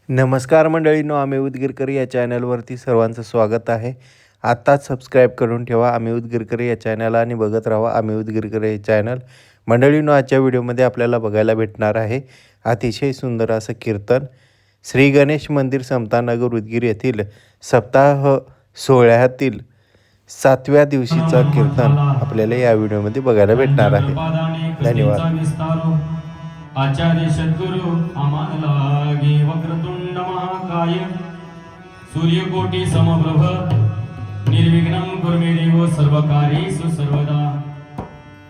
नमस्कार मंडळींनो, आम्ही उदगीरकर या चॅनलवरती सर्वांचं स्वागत आहे. आत्ताच सबस्क्राईब करून ठेवा आम्ही उदगीरकर या चॅनलला आणि बघत राहा आम्ही उदगीरकर हे चॅनल. मंडळींनो, आजच्या व्हिडिओमध्ये आपल्याला बघायला भेटणार आहे अतिशय सुंदर असं कीर्तन. श्री गणेश मंदिर समतानगर उदगीर येथील सप्ताह सोहळ्यातील 7व्या दिवशीचा कीर्तन आपल्याला या व्हिडिओमध्ये बघायला भेटणार आहे. धन्यवाद. आचार्य सद्गुरु आम्हाला लागे वक्रतुंड महाकाय सूर्यकोटी समप्रभ निर्विघ्नं कुरु मे देव सर्वकार्येषु सर्वदा.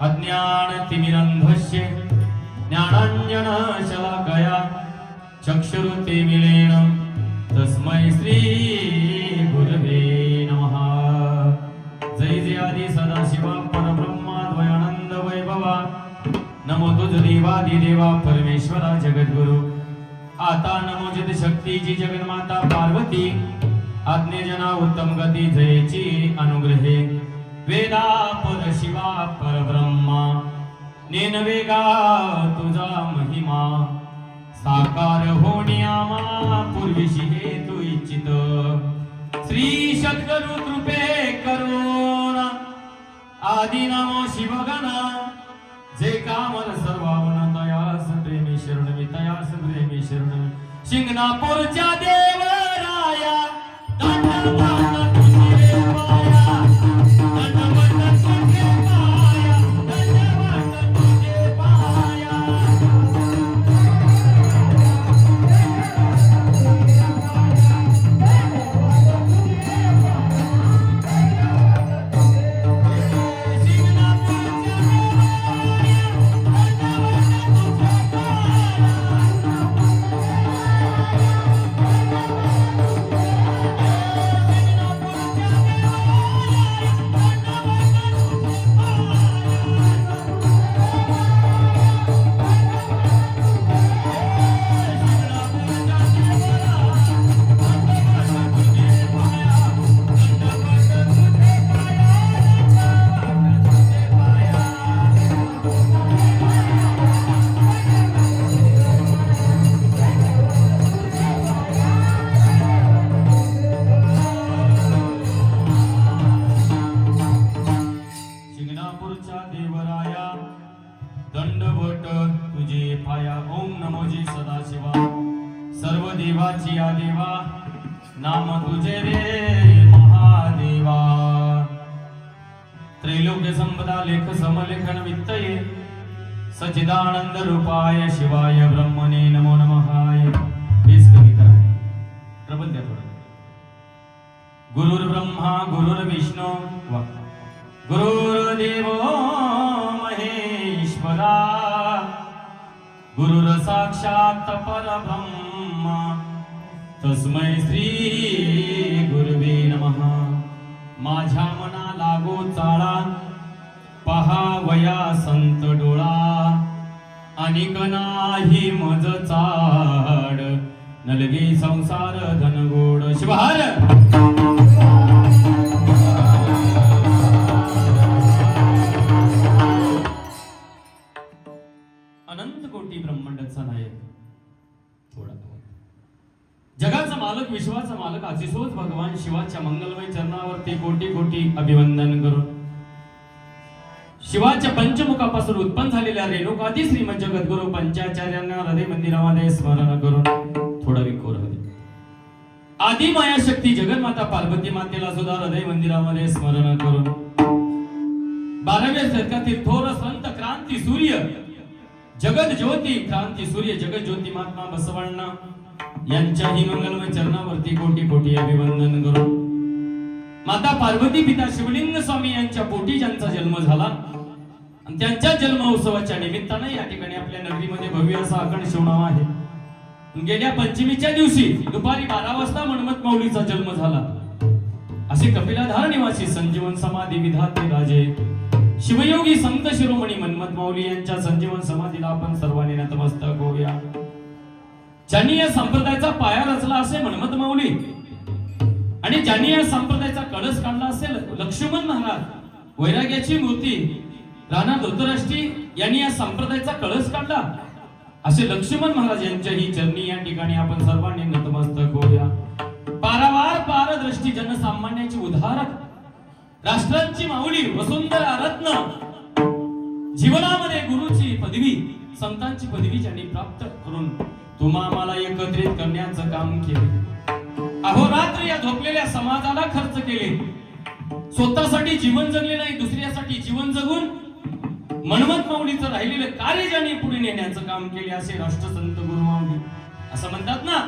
अज्ञान तिमिरन्धस्य ज्ञानाञ्जन शलाकया चक्षुरुते मिलेन तस्मै श्री गुरवे नमः. जय जय आदि सदाशिवा परब्रह्मा द्वयानंद वैभवा. नमो तुझ देवादि देवा परमेश्वरा जगद्गुरु. आता नमोजित शक्तीची जगन्माता पार्वती आज्ञेजना उत्तम गती जयची अनुग्रहे. वेदा पर शिवा परब्रह्मा नेन वेगा तुझा महिमा. साकार होणी आमा पूर्वीशी हेतु इच्छित. श्री सद्गुरु कृपे करुणा आदि नमो शिवगणा. जे कामन सर्वावन तयास प्रेमी शरण मी तयास प्रेमी शरण. शिंगणापूरच्या देवराया दंडवत तुझे पाया. दंडवत तुझे पाया. दंडवत तुझे पाया. दंडवत तुझे पाया. ओम नमोजी सदाशिवा. सर्व देवाची आदेवा नाम तुझे रे महादेवा. त्रैलोक्य संपदा लेख समलेखन वित्तये सच्चिदानंद रूपाय शिवाय ब्रह्मणे नमो नमः. बेस कमी करा प्रबल द्या थोडं. गुरुर्ब्रह्मा गुरुर्विष्णू गुरुर्देव महेश्वरा. गुरुर साक्षात परब्रह्म तस्मै श्री गुरुवे नमः. माझ्या मना लागो चाळा पहावया संत डोळा. अनिक नाही मज चाड नलगे संसार धनगोड. शिवहार अनंत कोटी ब्रह्मांडाचा नायक थोडा जगाचा मालक विश्वाचा मालक आजिसोज भगवान शिवाच्या मंगलमय चरणावरती कोटी कोटी अभिवंदन करून शिवाच्या पंचमुखापासून उत्पन्न झालेल्या रेणुकादी श्रीमंत जगद्गुरु पंचाचार्यांना हृदय मंदिरामध्ये स्मरण करून थोडा विकोर होते. आदि माया शक्ती जगन्माता पार्वती मातेला सुद्धा हृदय मंदिरामध्ये स्मरण करून 12व्या शतकातील थोर संत क्रांती सूर्य जगत ज्योती क्रांती सूर्य जगत ज्योती महात्मा बसवण्णा यांच्याही मंगलमय चरणावरती कोटी कोटी अभिवंदन करून माता पार्वती पिता शिवलिंग स्वामी यांच्या पोटी ज्यांचा जन्म झाला आणि त्यांच्या जन्म उत्सवाच्या निमित्ताने या ठिकाणी आपल्या नगरीमध्ये भव्य असा अखंड शिवनाम आहे. गेल्या पंचमीच्या दिवशी दुपारी 12 वाजता मन्मथ माऊलीचा जन्म झाला. असे कपिलाधार निवासी संजीवन समाधी विधाते राजे शिवयोगी संत शिरोमणी मन्मथ माऊली यांच्या संजीवन समाधीला आपण सर्वांनी नतमस्तक होऊया. ज्यांनी या संप्रदायाचा पाया रचला असे मन्मथ माऊली आणि ज्यांनी या संप्रदायाचा कळस काढला असेल लक्ष्मण महाराज वैराग्याची मूर्ती राणा धृतराष्ट्री यांनी या संप्रदायाचा कळस काढला असे लक्ष्मण महाराज यांच्याही चरणी या ठिकाणी आपण सर्वांनी नतमस्तक होऊया. पारावार पारदृष्टी जनसामान्याची उद्धारक राष्ट्रांची माऊली वसुंधरा रत्न जीवनामध्ये गुरुची पदवी संतांची पदवी ज्यांनी प्राप्त करून तुम्हा आम्हाला एकत्रित करण्याचं काम केले. अहोरात्र या झोपलेल्या समाजाला खर्च केले. स्वतःसाठी जीवन जगले नाही, दुसऱ्यासाठी जीवन जगून मनमत माऊलीचं राहिलेलं कार्य ज्यांनी पुढे नेण्याचं काम केले असे राष्ट्रसंत गुरु माऊली. असं म्हणतात ना,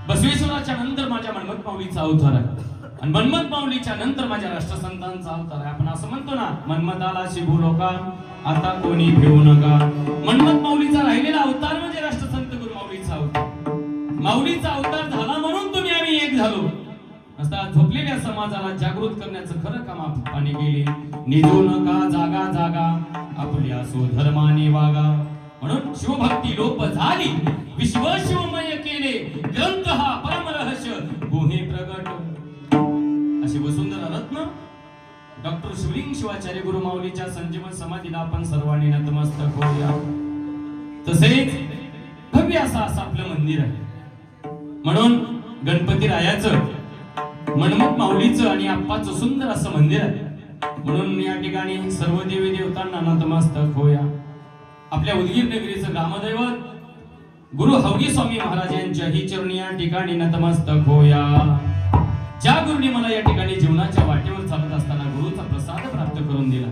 बसवेश्वराच्या नंतर माझ्या मनमत माऊलीचा अवतार आहे आणि मनमत माऊलीच्या नंतर माझ्या राष्ट्रसंतांचा अवतार आहे. आपण असं म्हणतो ना, मनमताला शिभू लोका आता कोणी भिवू नका. मनमत माऊलीचा राहिलेला अवतार म्हणजे राष्ट्रसंत गुरु माऊलीचा अवतार. माऊलीचा अवतार झाला म्हणून तुम्ही आम्ही एक झालो. आता झोपलेल्या समाजाला जागृत करण्याचं खरं काम आपणे केले. निजू नका जागा जागा आपल्या स्वधर्माने वागा. म्हणून शिवभक्ती लोप झाली, विश्व शिवमय केले. ग्रंथ हा परम रहस्य गुहे प्रगट. अशी वसुंधरा रत्न डॉक्टर शिवलिंग शिवाचार्य गुरु माऊलीच्या संजीवन समाधीला आपण सर्वांनी नतमस्तक होऊया. तसेच भव्य असं आपलं मंदिर आहे. म्हणून गणपती रायाचं, मनमत माऊलीचं आणि आप्पाचं सुंदर असं मंदिर आहे. म्हणून या ठिकाणी सर्व देवी देवतांना नतमस्तक होऊया. आपल्या उदगीर नगरीचं ग्रामदैवत गुरु हवगी स्वामी महाराज यांच्याही चरणी या ठिकाणी नतमस्तक होऊया. ज्या गुरुनी मला या ठिकाणी जीवनाच्या वाटेवर चालत असताना गुरुचा प्रसाद प्राप्त करून दिला,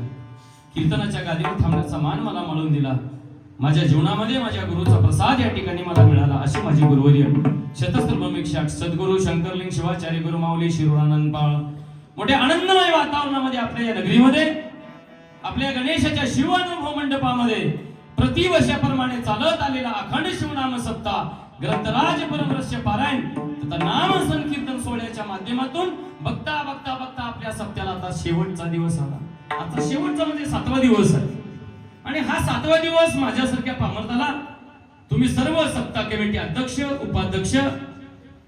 कीर्तनाच्या गादीवर थांबण्याचा मान मला मिळवून दिला, माझ्या जीवनामध्ये माझ्या गुरुचा प्रसाद या ठिकाणी मला मिळाला, अशी माझी गुरुवर्य शतस्त्रभूमिक सद्गुरु शंकरलिंग शिवाचार्य गुरु माऊली शिरूरानंद पाळ मोठ्या आनंदमय वातावरणामध्ये आपल्या या नगरीमध्ये आपल्या गणेशाच्या शिवानुभव मंडपामध्ये प्रतिवर्षाप्रमाणे चालत आलेला अखंड शिवनाम सप्ताह ग्रंथराज परमरस्य पारायण तथा नाम संकीर्तन सोहळ्याच्या माध्यमातून बघता बघता बघता आपल्या सप्त्याला आता शेवटचा दिवस आला. आता शेवटचा म्हणजे 7वा दिवस आहे आणि हा 7वा दिवस माझ्यासारख्या पामरताला तुम्ही सर्व सप्ताह कमिटी अध्यक्ष उपाध्यक्ष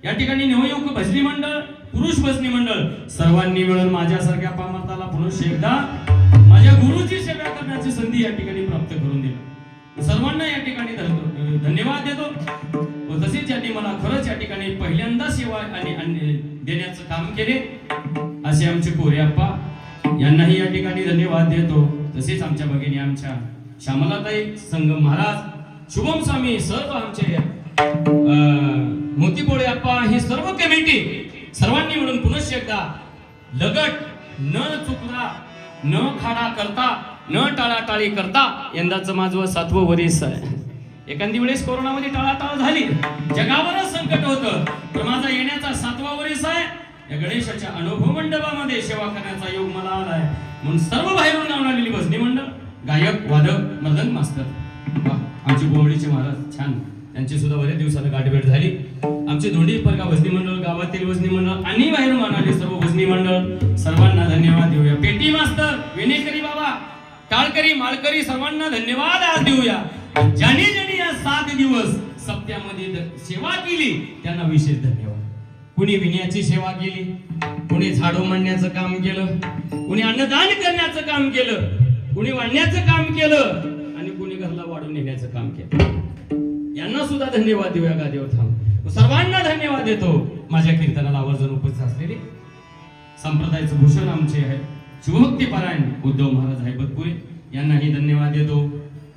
या ठिकाणी नवयुवक भजनी मंडळ पुरुष भजनी मंडळ सर्वांनी मिळून माझ्यासारख्या पामरताला पुन्हा एकदा माझ्या गुरुची सेवा करण्याची संधी या ठिकाणी प्राप्त करून दिली. सर्वांना या ठिकाणी धन्यवाद देतो. व तसेच ज्यांनी मला खरंच या ठिकाणी पहिल्यांदा सेवा आणि देण्याचं काम केले असे आमचे कोरेअप्पा यांनाही या ठिकाणी धन्यवाद देतो. तसेच आमच्या भगिनी आमच्या श्यामलाताई संगम महाराज शुभम स्वामी सर्व आमचे मोतीपोळे अप्पा ही सर्व कमिटी सर्वांनी मिळून पुनश्च एकदा लगट न चुकला न खाडा करता न टाळाटाळी करता यंदाचं माझं 7वं वर्ष आहे. एखादी वेळेस कोरोनामध्ये टाळाटाळ झाली, जगावरच संकट होतं, तर माझा येण्याचा 7वा वर्ष आहे. या गणेशाच्या अनुभव मंडपामध्ये सेवा करण्याचा योग मला आलाय. म्हणून सर्व बाहेरून गाऊन आलेली भजनी मंडळ गायक वादक मर्दन मास्तर आमचे गोमडीचे महाराज छान, त्यांची सुद्धा बरेच दिवसाला गाठभेट झाली. आमचे दोंडी परगा भजनी मंडळ गावातील भजनी मंडळ आणि बाहेरून आलेले सर्व भजनी मंडळ सर्वांना धन्यवाद देऊया. पेटी मास्तर विनेकरी बाबा टाळकरी माळकरी सर्वांना धन्यवाद आज देऊया. ज्यांनी ज्यांनी या 7 दिवस सप्त्यामध्ये सेवा केली त्यांना विशेष धन्यवाद. कुणी विण्याची सेवा केली, कुणी झाडू मांडण्याचं काम केलं, कुणी अन्नदान करण्याचं काम केलं, कुणी वाढण्याचं काम केलं आणि कुणी घरला वाढून नेण्याचं काम केलं. यांना सुद्धा धन्यवाद देऊया गादीवर थांब. सर्वांना धन्यवाद देतो. माझ्या कीर्तनाला आवर्जून उपस्थित असलेले संप्रदायाचं भूषण आमचे आहे शिवभक्ती पारायण उद्धव महाराज हैबतपुरे यांनाही धन्यवाद देतो.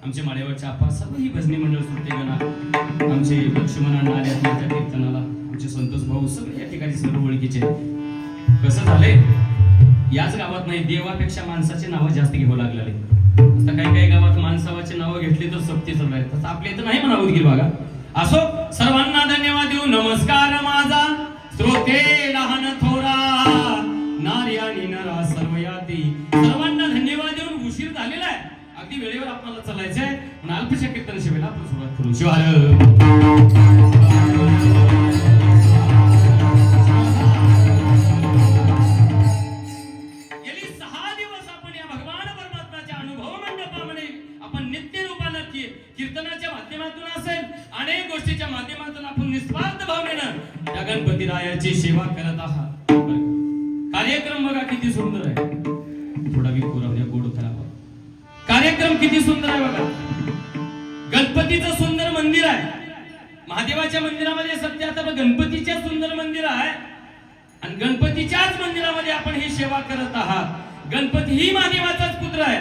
आमचे माळेवरचे आपा सर्व ही भजनी मंडळ सुट्टेगणा आमचे लक्ष्मण अण्णा आले माझ्या कीर्तनाला, आमचे संतोष भाऊ सगळे या ठिकाणी सर्व ओळखीचे. कसं झालंय, याच गावात नाही देवापेक्षा माणसाचे नावं जास्त घेऊ लागले. आता काही काही गावात माणसावाचे नावं घेतली तर सक्ती चालू आहे, तसं आपल्या इथं नाही म्हणा उदगीर भागा. असो, सर्वांना धन्यवाद देऊ. नमस्कार माझा श्रोते लहान थोरा नारी आणि नरा सर्व याती. सर्वांना धन्यवाद देऊन उशीर झालेला आहे, अगदी वेळेवर आपल्याला चालायचं आहे. पण अल्पशा कीर्तन सेवेला आपण सुरुवात करू. शिवाय कीर्तनाच्या माध्यमातून असेल अनेक गोष्टीच्या माध्यमातून आपण निस्वार्थ भावनेनं त्या गणपती रायाची सेवा करत आहात. कार्यक्रम बघा किती सुंदर आहे. थोडा विपुराव द्या, गोड करावा. कार्यक्रम किती सुंदर आहे बघा. गणपतीचं सुंदर मंदिर आहे. महादेवाच्या मंदिरामध्ये सध्या आता गणपतीच्या सुंदर मंदिर आहे आणि गणपतीच्याच मंदिरामध्ये आपण ही सेवा करत आहात. गणपती ही महादेवाचाच पुत्र आहे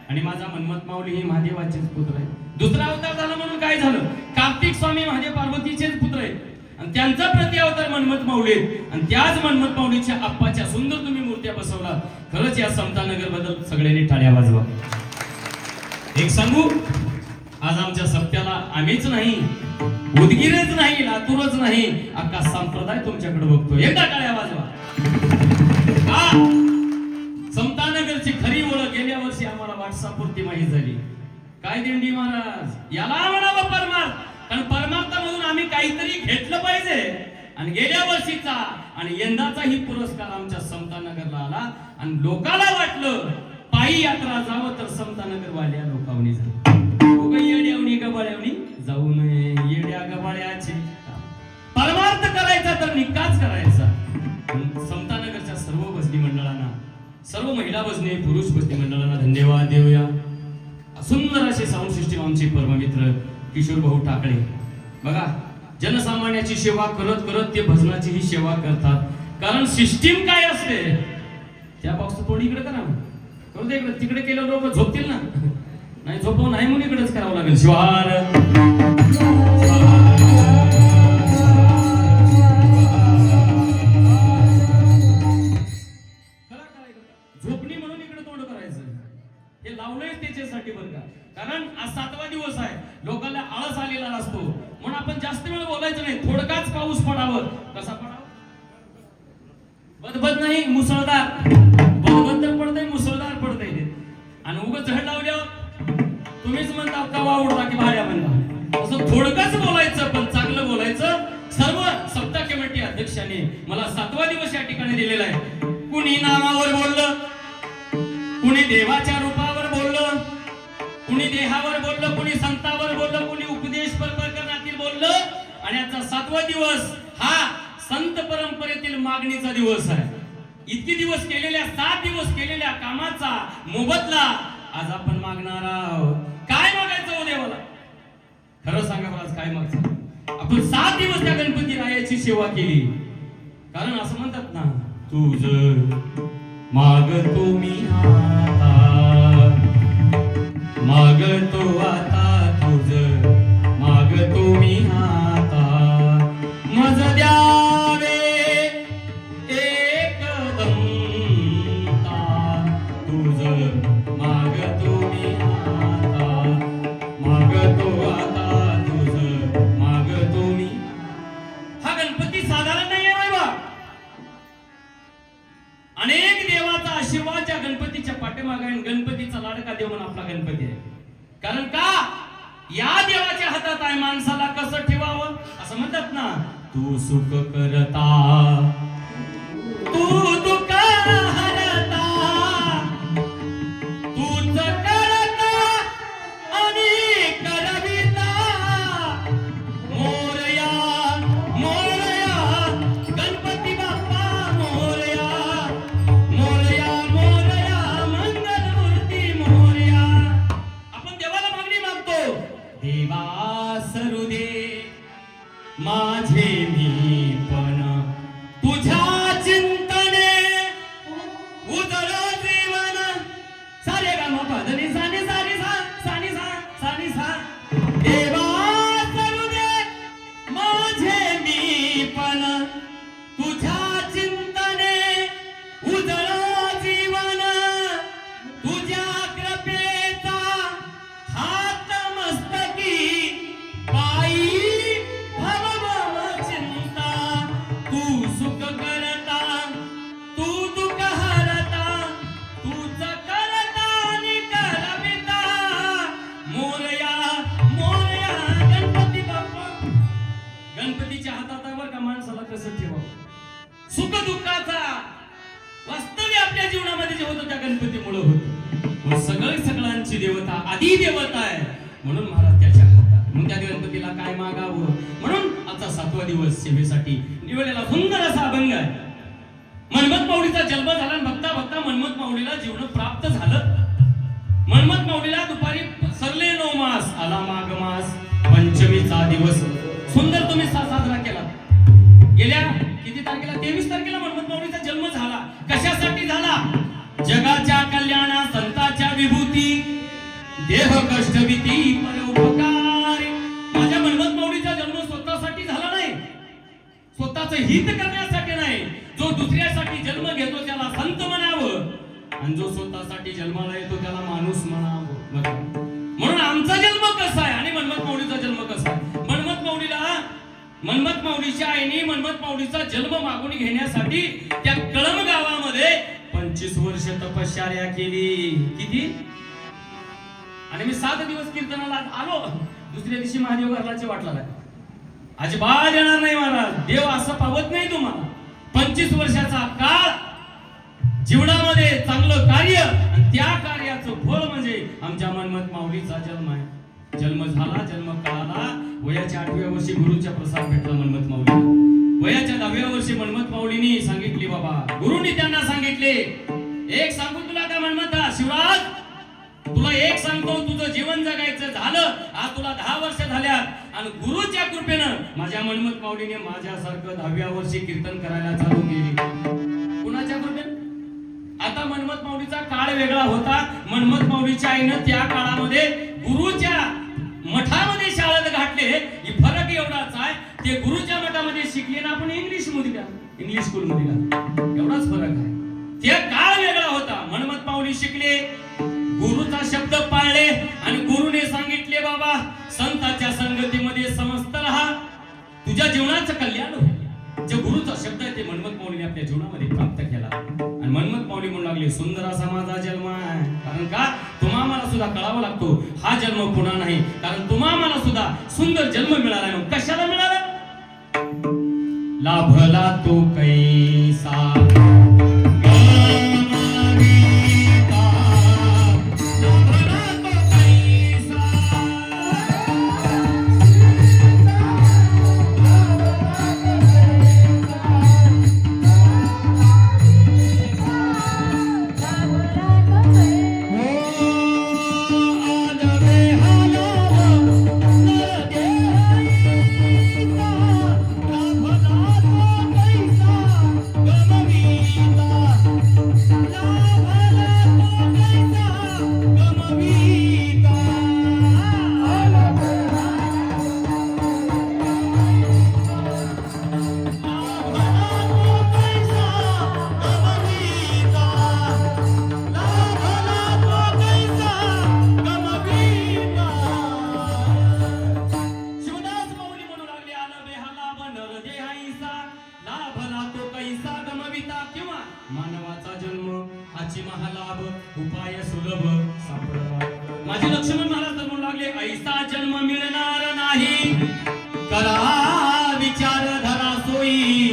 आणि माझा मन्मथ माऊली ही महादेवाचेच पुत्र आहे. दुसरा अवतार झाला म्हणून काय झालं? कार्तिक स्वामी महादेव पार्वतीचेच पुत्र आहेत आणि त्यांचा प्रति अवतार मन्मथ माऊली आणि त्याच मन्मथ माऊलीच्या आप्पाच्या सुंदर तुम्ही मूर्त्या बसवला. खरंच या समतानगर बद्दल सगळ्यांनी टाळ्या वाजवा. एक सांगू, आज आमच्या सप्त्याला आम्हीच नाही, उदगीरच नाही, लातूरच नाही, अख्खा संप्रदाय तुमच्याकडे बघतो. एकदा टाळ्या वाजवा. समतानगरची खरी ओळख गेल्या वर्षी आम्हाला व्हॉट्सअपवरती माहिती झाली. काय दिंडी महाराज, याला म्हणावं परमार्थ. कारण परमार्थामधून आम्ही काहीतरी घेतलं पाहिजे आणि गेल्या वर्षीचा आणि यंदाचाही पुरस्कार आमच्या समतानगरला आला आणि लोकांना वाटलं पायी यात्रा जावं तर समतानगर वाल्या लोकांनी जावं. येड्यावणी गबाळ्यावणी जाऊ नये. येड्या गबाळ्याचे परमार्थ करायचा तर निकाच करायचा. समतानगरच्या सर्व भजनी मंडळांना, सर्व महिला भजनी, पुरुष भजनी मंडळांना धन्यवाद देऊया. सुंदर असे साऊंड सिस्टीम आमचे परममित्र किशोर भाऊ टाकळे बघा, जनसामान्याची सेवा करत करत ते भजनाचीही सेवा करतात. कारण सिस्टीम काय असते त्या बॉक्स थोडी इकडे करा, करू दे इकडे. तिकडे केलं लोक झोपतील ना, नाही झोपव नाही म्हणून इकडेच करावं लागेल. शिवार झोपणी म्हणून इकडे तोंड करायचं. हे लावलंय त्याच्यासाठी बरं का. कारण आज 7वा दिवस आहे, लोकांना आळस आलेला असतो म्हणून आपण जास्त वेळ बोलायचं नाही. थोडकाच पाऊस पडावं. कसा पडावं? बदबद नाही, मुसळधार. बदबद तर पडतंय, मुसळधार पडतंय. आणि उगाच झड लावल्यावर तुम्हीच म्हणता कवा उडता की भाड्या म्हणता. असं थोडकच बोलायचं पण चांगलं बोलायचं. सर्व सप्ताह कमिटी अध्यक्षाने मला 7वा दिवस या ठिकाणी दिलेला आहे. कुणी नामावर बोललं, कुणी देवाच्या रूपावर बोललं, कुणी देहावर बोललं, कुणी संतावर बोललं, कुणी उपदेश प्रकरणातील बोललं. आणि आजचा 7वा दिवस हा संत परंपरेतील मागणीचा दिवस आहे. इतके दिवस केलेल्या 7 दिवस केलेल्या कामाचा मोबदला आज आपण मागणार आहोत. काय मागायचं हो देवाला? खरं सांगा मला, आज काय मागचं? आपण 7 दिवस त्या गणपती रायाची सेवा केली. कारण असं म्हणतात ना, तुझ मागतो मी आता, मागतो आता तुझ, मागतो मी आता. मज द्यावे एकदम तुझ, मागतो मी आता, मागतो आता तुझ, मागतो मी. हा गणपती साधारण नाही आहे बाबा. अनेक देवाचा आशीर्वाद त्या गणपतीच्या पाठीमागे आहे. गणपतीचा लाडका देव म्हणून आपला गणपती आहे. कारण का? या देवाच्या हातात आहे माणसाला कसं ठेवावं. असं म्हणतात ना, तू सुख करता, तू दुःख हरता, तूच करता आणि करविता. मोरया मोरया गणपती बाप्पा मोरया, मोरया मोरया मंगलमूर्ती मोरया. आपण देवाला मागणी मागतो. देवा सरू दे माझे मी पण तुझ्या चिंतने उजळ जीवन. सारे गा मा पदनी सानी सानी सा सानी सा सानी सा. देवा करू दे माझे मी पण तुझ्या चिंतने उजळ जीवन. तुझ्या कृपेचा हात मस्तकी पायी चिंता. तू सुख करता, तू दुःख हरता, तूच करता आणि करविता. मोरया मोरया गणपती बाप्पा. गणपतीच्या हातात आहे बरं का. माणसाला कसं ठेवावं. सुख दुःखाचा वास्तव्य आपल्या जीवनामध्ये जे होतं त्या गणपतीमुळे होतं. सगळ्यांची देवता आदी देवता आहे म्हणून महाराज त्याच्या हातात. म्हणून त्या गणपतीला काय मागावं म्हणून आजचा 7वा दिवस सेवेसाठी निवडलेला सुंदर असा अभंग आहे. मन्मथ माऊलीचा जन्म झाला आणि बघता बघता मन्मथ माऊलीला जीवन प्राप्त झालं. मन्मथ माऊलीला दुपारी सरले 9 मास, आला माघ मास, पंचमी माऊलीचा दिवस सुंदर तुम्ही साजरा केला. गेल्या किती तारखेला 23 तारखेला मनमथ माऊलीचा जन्म झाला. कशासाठी झाला? जगाच्या कल्याणा संतांच्या विभूती देह कष्ट भीती परोपकार. माझ्या मनमथ माऊलीचा जन्म स्वतःसाठी झाला नाही, स्वतःचं हित करण्यासाठी नाही. जो दुसऱ्यासाठी जन्म घेतो त्याला संत म्हणावं आणि जो स्वतःसाठी जन्माला येतो त्याला माणूस म्हणावं. म्हणून आमचा जन्म कसा आहे आणि मनमथ माऊलीचा जन्म कसा आहे? मनमथ माऊलीच्या आईने मनमथ माऊलीचा जन्म मागून घेण्यासाठी त्या कळम गावामध्ये 25 वर्ष तपश्चर्या केली. किती? आणि मी 7 दिवस कीर्तनाला आलो. दुसऱ्या दिवशी महादेव घरलाचे वाटला नाही. अजिबात येणार नाही महाराज, देव असं पावत नाही तुम्हाला. 25 वर्षाचा काळ जीवनामध्ये चांगलं कार्य आणि त्या कार्याचं फळ म्हणजे आमच्या मनमथ माऊलीचा जन्म आहे. जन्म झाला, जन्म कळाला. वयाच्या 8व्या वर्षी गुरुच्या प्रसाद भेटला मनमथ माऊलीला. वयाच्या 10व्या वर्षी मनमथ माऊलींनी सांगितली, बाबा गुरुनी त्यांना सांगितले, एक सांगू तुला का मनमथा शिवराज, तुला एक सांगतो, तुझं जीवन जगायचं झालं. आज तुला 10 वर्ष झाल्यात आणि गुरुच्या कृपेनं माझ्या मनमथ माऊलीने माझ्यासारखं 10व्या वर्षी कीर्तन करायला चालू केली. कुणाच्या कृपेनं? आता मनमथ माऊलीचा काळ वेगळा होता. मनमथ माऊलीच्या आईनं त्या काळामध्ये गुरुच्या मठामध्ये शाळेत घातले. ही फरक एवढाच आहे, ते गुरुच्या मठामध्ये शिकले ना आपण इंग्लिश स्कूल मध्ये एवढाच फरक आहे. ते काळ वेगळा होता. मनमथ माऊली शिकले, गुरुचा शब्द पाळले आणि गुरुने सांगितले, बाबा संतांच्या संगतीमध्ये समस्त राहा, तुझ्या जीवनाचं कल्याण होईल. जे गुरुचा शब्द आहे ते मनमथ माऊलीने आपल्या जीवनामध्ये प्राप्त केला. आणि मनमथ माऊली म्हणू लागले, सुंदर असा माझा जन्म आहे. कारण का? तुम्हा मला सुद्धा कळावा लागतो, हा जन्म पुन्हा नाही. कारण तुम्हा मला सुद्धा सुंदर जन्म मिळाला आहे. कशाला मिळाला? लाभला तो कैसा मानवाचा जन्म हाची महालाभ उपाय सुलभ सापडला. माझे लक्ष्मण महाराज म्हणू लागले, ऐसा जन्म मिळणार नाही, करा विचार धरा सोयी,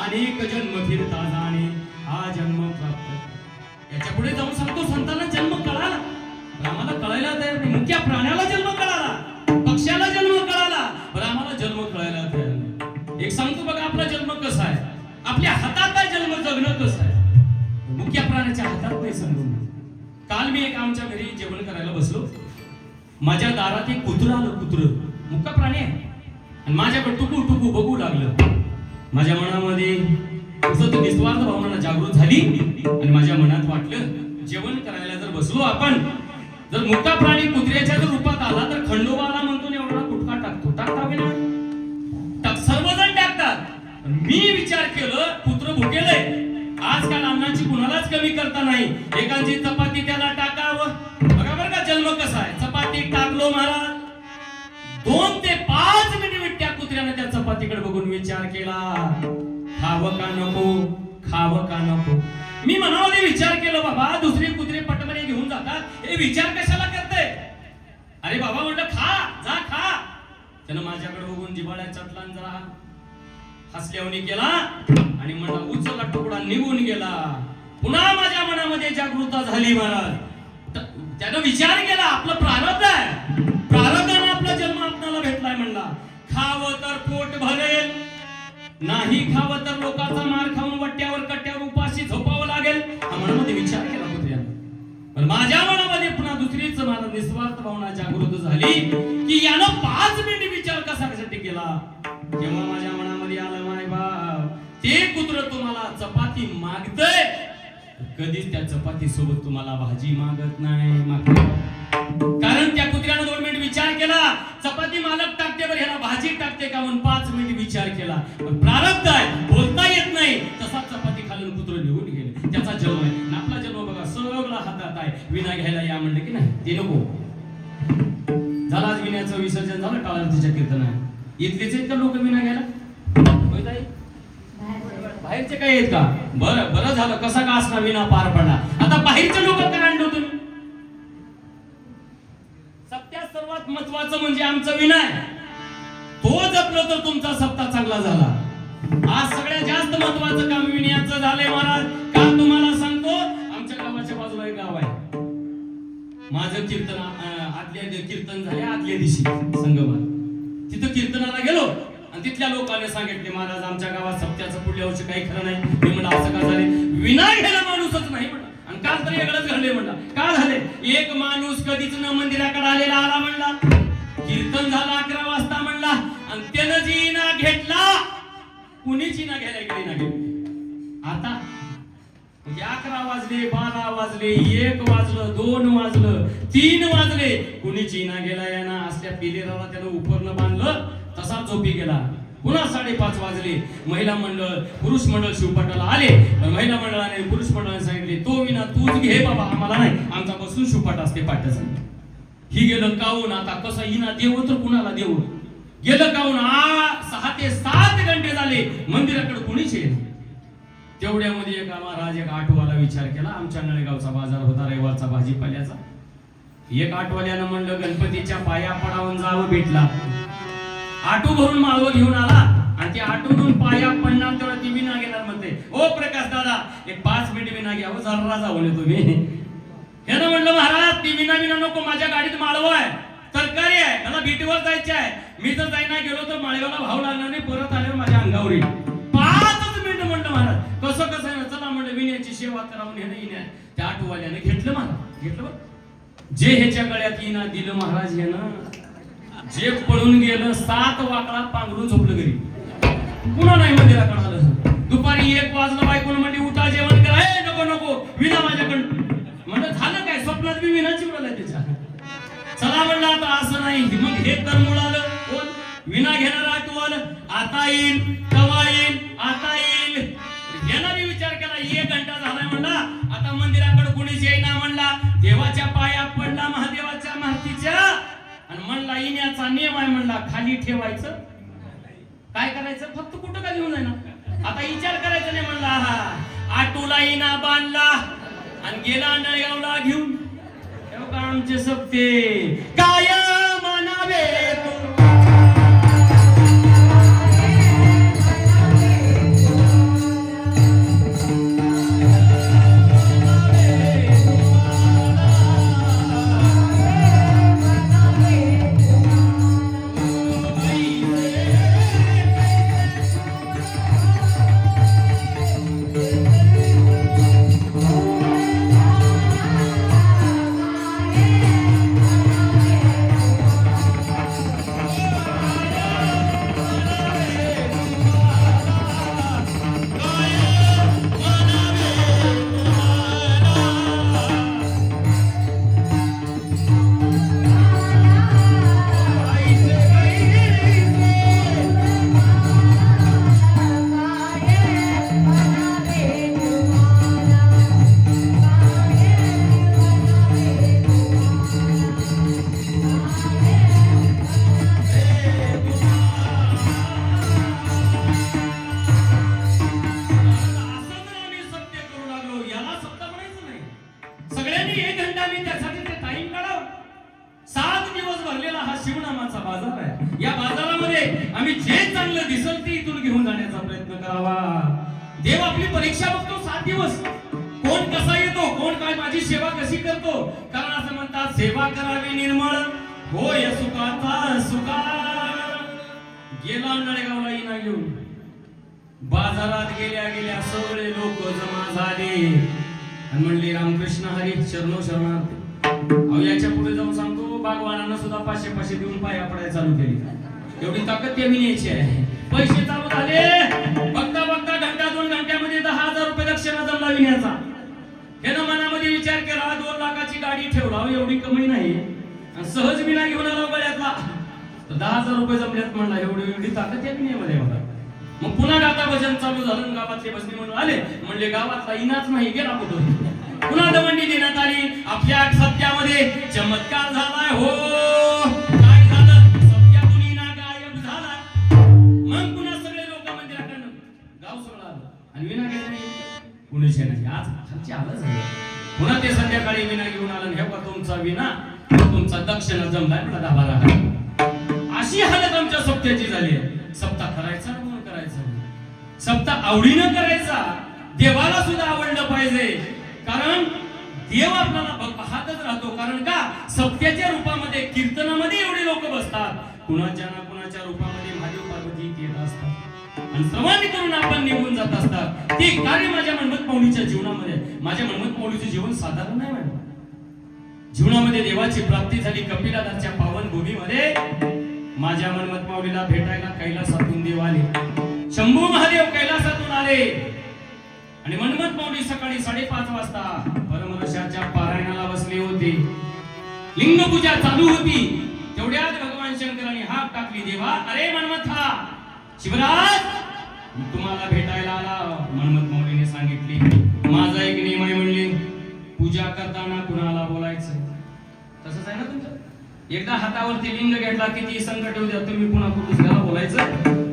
अनेक जन्म फिरता जाणे हा जन्म प्राप्त. याच्या पुढे जाऊन सांगतो, संतांना जन्म कळाला, रामाला कळायला तयार नाही. मुख्या प्राण्याला जन्म कळाला, पक्ष्याला जन्म कळाला, रामाला जन्म कळायला तयार नाही. एक सांगतो बघा, आपला जन्म कसा आहे, आपल्या हातात आहे जन्म जगणं कसं आहे, मुख्या प्राण्याच्या हातात नाही समजून. काल मी एक आमच्या घरी जेवण करायला बसलो. माझ्या दारात एक कुत्र आलं. कुत्र मुख्य प्राणी आहे आणि माझ्याकडे टुकू टुकू बघू लागलं. माझ्या मनामध्ये असं निस्वार्थ भावना जागृत झाली आणि माझ्या मनात वाटलं, जेवण करायला जर बसलो आपण, जर मुख्य प्राणी कुत्र्याच्या जर रूपात आला तर खंडोबाला म्हणतो एवढा कुटका टाकतो. टाकता ना, सर्वजण टाकतात. मी विचार केलं, कुत्र भुकेलंय. आजकाल अन्नाची कुणालाच कमी करता नाही. एकाची चपाती त्याला टाकावं. बरोबर का? जन्म कसा आहे, चपाती टाकलो महाराज. 2 ते 5 मिनिट त्या कुत्र्याने त्या चपातीकडे बघून विचार केला, खावं का नको, खावं का नको. मी मनामध्ये विचार केला, बाबा दुसरे कुत्रे पटमने घेऊन जातात, हे विचार कशाला करते? अरे बाबा म्हटलं, खा, जा खा. त्यानं माझ्याकडे बघून जिव्हाळ्यात चटला, जरा हसल्यावणी केला आणि म्हणला, उचलला तुकडा निघून गेला. पुन्हा माझ्या मनामध्ये जागृतता झाली महाराज. त्यानं विचार केला, आपलं प्रारब्ध आहे, प्रारब्धाने आपला जन्म आपल्याला भेटलाय. म्हणला, खावं तर पोट भरेल, नाही खावं तर लोकांचा मार खाऊन वट्ट्यावर कट्ट्यावर उपाशी झोपावं लागेल. हा मनामध्ये विचार केला कुत्र्यानं. पण माझ्या मनामध्ये आणि पुन्हा दुसरीच मला निस्वार्थ भावना जागृत झाली की यानं 5 मिनिट विचार कशासाठी केला. तेव्हा माझ्या मनामध्ये आलं, माय बाप, ते कुत्र तुम्हाला चपाती मागतय, कधीच त्या चपाती सोबत तुम्हाला भाजी मागत नाही. कारण त्या कुत्र्यानं 2 मिनिट विचार केला, चपाती मालक टाकते बरं ह्याला भाजी टाकते का म्हणून 5 मिनिट विचार केला. पण प्रारब्ध आहे, बोलता येत नाही, तसा चपाती खालून कुत्र निघून गेले. त्याचा जन्म आहे. आणि आपला जन्म बघा सगळा हातात आहे. विना घ्यायला या म्हणलं की नाही, ते नको झाला. आज विण्याचं विसर्जन झालं टाळांतीच्या कीर्तनात. इथलेच आहेत का लोक विना घ्यायला? होय ताई? बाहेरचे काय आहेत का? बरं बरं झालं, कसा का असणार विना पार पडला. आता बाहेरचे लोक काय आणलो तुम्ही? सप्त्यात सर्वात महत्वाचं म्हणजे आमचं विनय. तो जपलं तर तुमचा सप्ताह चांगला झाला. आज सगळ्यात जास्त महत्वाचं काम विनयाचं झालंय महाराज. काम तुम्हाला सांगतो, आमच्या गावाच्या बाजूला एक गाव आहे. माझं कीर्तन कीर्तन झाले आदल्या दिवशी संगमात. तिथं कीर्तनाला गेलो आणि तिथल्या लोकांनी सांगितले, महाराज आमच्या गावात सप्त्याचं पुढल्या वर्षी काही खरं नाही. मी म्हणलं असं का झाले? विना घ्यायला माणूसच नाही म्हणलं. आणि काल तरी वेगळंच घडले म्हणला. का झाले? एक माणूस कधीच न मंदिराकडे आलेला आला म्हणला. कीर्तन झालं 11 वाजता म्हणला आणि त्यानं जी ना घेतला, कुणीच ना घ्यायला गेली ना गेली. आता 11 वाजले, 12 वाजले, 1 वाजलं, 2 वाजलं, 3 वाजले, कुणीच ना गेला. याना असल्या पिलेराला त्यानं उपरनं बांधलं, तसा झोपी गेला. पुन्हा 5:30 वाजले. महिला मंडळ पुरुष मंडळ शिवपाटाला आले. महिला मंडळाने पुरुष मंडळाने सांगितले, तो विना तूच घे बाबा, आम्हाला नाही, आमचा बसून शिवपाट असते पाट्याचा. ही गेलं काऊन. आता कसं हिना देव तर कुणाला देव गेलं काऊन. 6 ते 7 घंटे झाले, मंदिराकडे कोणीच येईल. तेवढ्यामध्ये एक महाराज एक आठवाला विचार केला. आमच्या नळेगावचा बाजार होता रविवारचा भाजीपाल्याचा. एक आठवाल्यानं म्हणलं गणपतीच्या पाया पडावून जावं. भेटला, आटू भरून माळव घेऊन आला आणि ते आटून पाया पडणार तेव्हा ती विना घेणार म्हणते, ओ प्रकाश दादा एक 5 मिनिट विना घ्यावं, जरा जाऊन येतो मी. हे ना म्हणलं, महाराज ती विना नको, माझ्या गाडीत माळव आहे, तरकारी आहे, मला भेटीवर जायचे आहे. मी जर जाईना गेलो तर माळव्याला भाव लागणार नाही, परत आल्यावर माझ्या अंगावर येईल. 5 मिनिट म्हणलं महाराज. कसं कसं आहे ना, चला म्हणलं विण्याची सेवा करावून हे नाही. त्या आठवाल्याने घेतलं महाराज, घेतलं. जे ह्याच्या गळ्यात येईना दिलं महाराज हे ना. जे पळून गेलं 7 वाकळा पांघरून झोपलं घरी. पुन्हा नाही मंदिराकडे आलं. दुपारी 1 वाजलं, बायकोनं म्हणली उठा जेवण करा. नको नको विना माझ्याकडं. म्हणलं झालं काय? स्वप्नात मी विना चिवडला त्याच्या. चला म्हणलं आता असं नाही. मग हे तर मुळालं कोण? विना घेणार आठवल. आता येईल, कवा येईल, आता येईल. याला मी विचार केला, 1 घंटा झालाय म्हणला, आता मंदिराकडे कोणीच येईना म्हणला. देवाच्या पाया पडला, महादेवाच्या माहितीच्या, आणि म्हणला येण्याचा नियम आहे म्हणला, खाली ठेवायचं. काय करायचं? फक्त कुठं का घेऊन जायना. आता विचार करायचा नाही म्हणला. आटूला इना बांधला आणि गेला नळगावला घेऊन. तेव्हा आमचे सप्ते काय म्हणावे शिवनामाचा बाजार आहे. या बाजारामध्ये आम्ही जे चांगलं दिसल ते इथून घेऊन जाण्याचा प्रयत्न करावा. देव आपली परीक्षा बघतो 7 दिवस. कोण कसा येतो, कोण काय माझी सेवा कशी करतो. कारण असं म्हणतात, सेवा करावी निर्मळ होय सुखाचा सुकार. गेला नळगावला इना घेऊन. बाजारात गेल्या गेल्या सगळे लोक जमा झाले आणि म्हणले, रामकृष्ण हरी, शरणो शरणार्थी. अहो याच्या पुढे जाऊन सांगतो बागवानांना सुद्धा 500 देऊन पाया पडायला चालू केली. एवढी ताकद त्या विण्याची आहे. पैसे चालू झाले, बघता बघता घंटा 2 घंट्यामध्ये 10,000 रुपये दक्षिणा जमला विण्याचा. त्यानं मनामध्ये विचार केला 2 लाखाची गाडी ठेवला, एवढी कमी नाही आणि सहज विना घेऊन आला गळ्यातला, तर 10,000 रुपये जमल्यात म्हणला. एवढी ताकद त्या विण्यामध्ये होता. मग पुन्हा गाता भजन चालू झालं. गावातले भजनी म्हणून आले, म्हणले गावातला इनाच नाही गेला कुठं. पुन्हा दवंडी देण्यात आली. आपल्या सत्यामध्ये चमत्कार झालाय हो. काय झालं? सत्यातून इना गायब झाला. मग पुन्हा सगळे लोक मंदिराकडनं गाव सगळं आलं आणि विना गेला नाही. कुणीच नाही. आज खालची आलं झालं. पुन्हा ते संध्याकाळी विना घेऊन आलं. हे बघा तुमचा विना, तुमचा दक्षिणा जमलाय मला 10-12. अशी हालत आमच्या सप्त्याची झाली आहे. सप्ताह करायचा म्हणून करायचा, सप्ताह आवडीनं करायचा. देवाला सुद्धा आवडलं पाहिजे, कारण देव आपल्याला पाहतच राहतो. कारण का सत्याच्या रूपामध्ये कीर्तनामध्ये एवढे लोक बसतात, कुणाच्या ना कुणाच्या रूपामध्ये महादेव पार्वती येत असतात आणि सर्वांनी करून आपण निघून जात असतात. ते कार्य माझ्या मनमत माऊलीच्या जीवनामध्ये, माझ्या मनमत माऊलीचं जीवन साधारण नाही मॅडम. जीवनामध्ये देवाची प्राप्ती झाली. कपिलादाच्या पावन भूमीमध्ये माझ्या मनमत माऊलीला भेटायला कैलासातून देव आले. शंभू महादेव कैलासातून आले आणि मनमत माऊली सकाळी 5:30 वाजता परमरसाच्या पारायणाला बसले होते. लिंग पूजा चालू होती. तेवढ्यात भगवान शंकरांनी हाक टाकली. देवा, अरे मनमथा, शिवराज मी तुम्हाला भेटायला आला. मनमत माऊलीने सांगितले, माझा एक नियम आहे म्हणले, पूजा करताना कुणाला बोलायचं. तसंच आहे ना तुमचं. एकदा हातावरती लिंग घेतला, किती संकट येऊ द्या, तुम्ही पुन्हा कुठून बोलायचं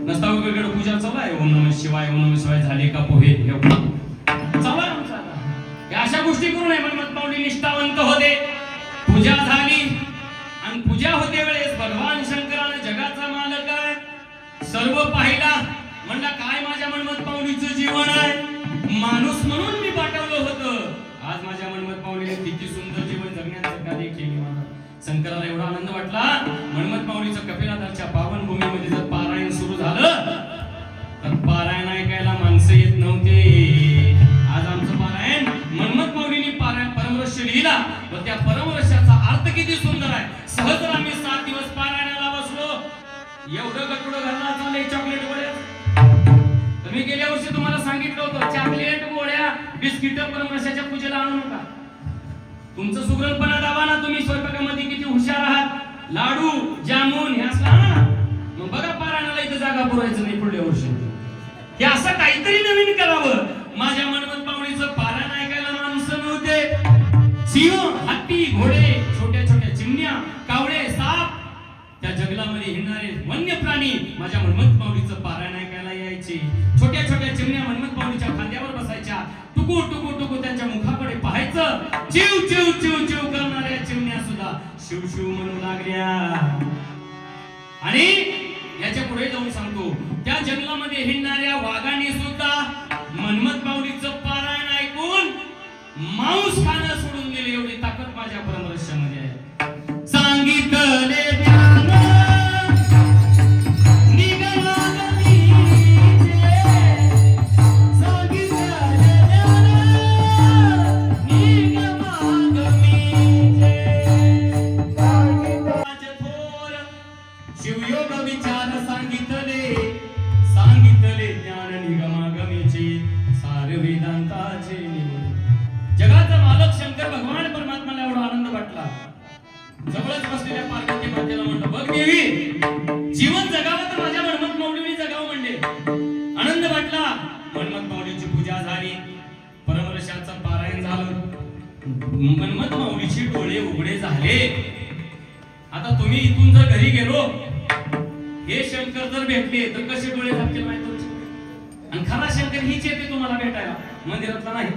नसता. वेगवेगळं पूजा चालू आहे. ओम नमः शिवाय, ओम नमः शिवाय झाले का पोहे चालू आहे आमचा. अशा गोष्टी करू नये. मनमत माऊली निष्ठावंत होते. पूजा झाली आणि पूजा होते वेळेस भगवान शंकराने जगाचा मालक आहे, सर्व पाहिला. म्हणला काय माझ्या मनमत माऊलीचं जीवन आहे, माणूस म्हणून मी पाठवलं होतं. आज माझ्या मनमत माऊलीने किती सुंदर जीवन जगण्याचं कार्य केले. मला शंकराला एवढा आनंद वाटला. मनमत माऊलीचं कपिलादाच्या पावन भूमीमध्ये जर पारायण सुरू झालं तर पारायण ऐकायला माणसं येत नव्हते. आज आमचं पारायण मनमत माऊलीने पारायण परमरस लिहिला व त्या परमरसाचा अर्थ किती सुंदर आहे. सहज आम्ही 7 दिवस पारायणाला बसलो. एवढं गटुडं घरला चाललंय चॉकलेट गोळ्या. तुम्ही गेल्या वर्षी तुम्हाला सांगितलं होतं चॉकलेट गोळ्या बिस्किट परमरसाच्या पूजेला आणू नका. तुमचं सुगरणपणा दावा ना. तुम्ही स्वयंपाकामध्ये किती हुशार आहात. लाडू जामून हे असला ना, मग बघा पारायणाला इथं जागा पुरायचं नाही पुढल्या वर्षी. हे असं काहीतरी नवीन करावं. माझ्या मनमत माऊलीचं पारायण ऐकायला माणसं नव्हते. सिंह, हत्ती, घोडे, छोट्या छोट्या चिमण्या, कावळे, साप, त्या जंगलामध्ये हिंडणारे वन्य प्राणी माझ्या मनमत माऊलीचं पारायण ऐकायला यायचे. छोट्या छोट्या चिमण्या मनमत माऊलीच्या खांद्यावर बसायच्या. टुकू टुकू टुकू त्यांच्या मुखाकडे पाहायचं. चिव चिव चिव चिव करणाऱ्या चिमण्या सुद्धा शिव शिव म्हणू लागल्या. आणि याच्या पुढे जाऊन सांगतो, त्या जंगलामध्ये हिंडणाऱ्या वाघाने सुद्धा मनमत माऊलीचं पारायण ऐकून मांस खाणं सोडून दिले. एवढी ताकद माझ्या परमरस्यामध्ये आहे. सांगितले शिवयोग विचार सांगितले, सांगितले ज्ञान निगमागमीचे सार वेदांताचे निवड. जगाचा मालक शंकर भगवान परमात्माला एवढा आनंद वाटला. जवळच बसलेल्या पार्वती मातेला म्हणलं, बघ देवी, जीवन जगावं तर माझ्या मनमत माऊलीने जगावं म्हणले. आनंद वाटला. मनमत माऊलीची पूजा झाली, परमरसाचं पारायण झालं, मनमत माऊलीचे डोळे उघडे झाले. आता तुम्ही इथून जर घरी गेलो, हे शंकर जर भेटले तर कसे डोळे झाकतील माहिती तुमचे. आणि खरा शंकर हीच येते तुम्हाला भेटायला, मंदिरातला नाही.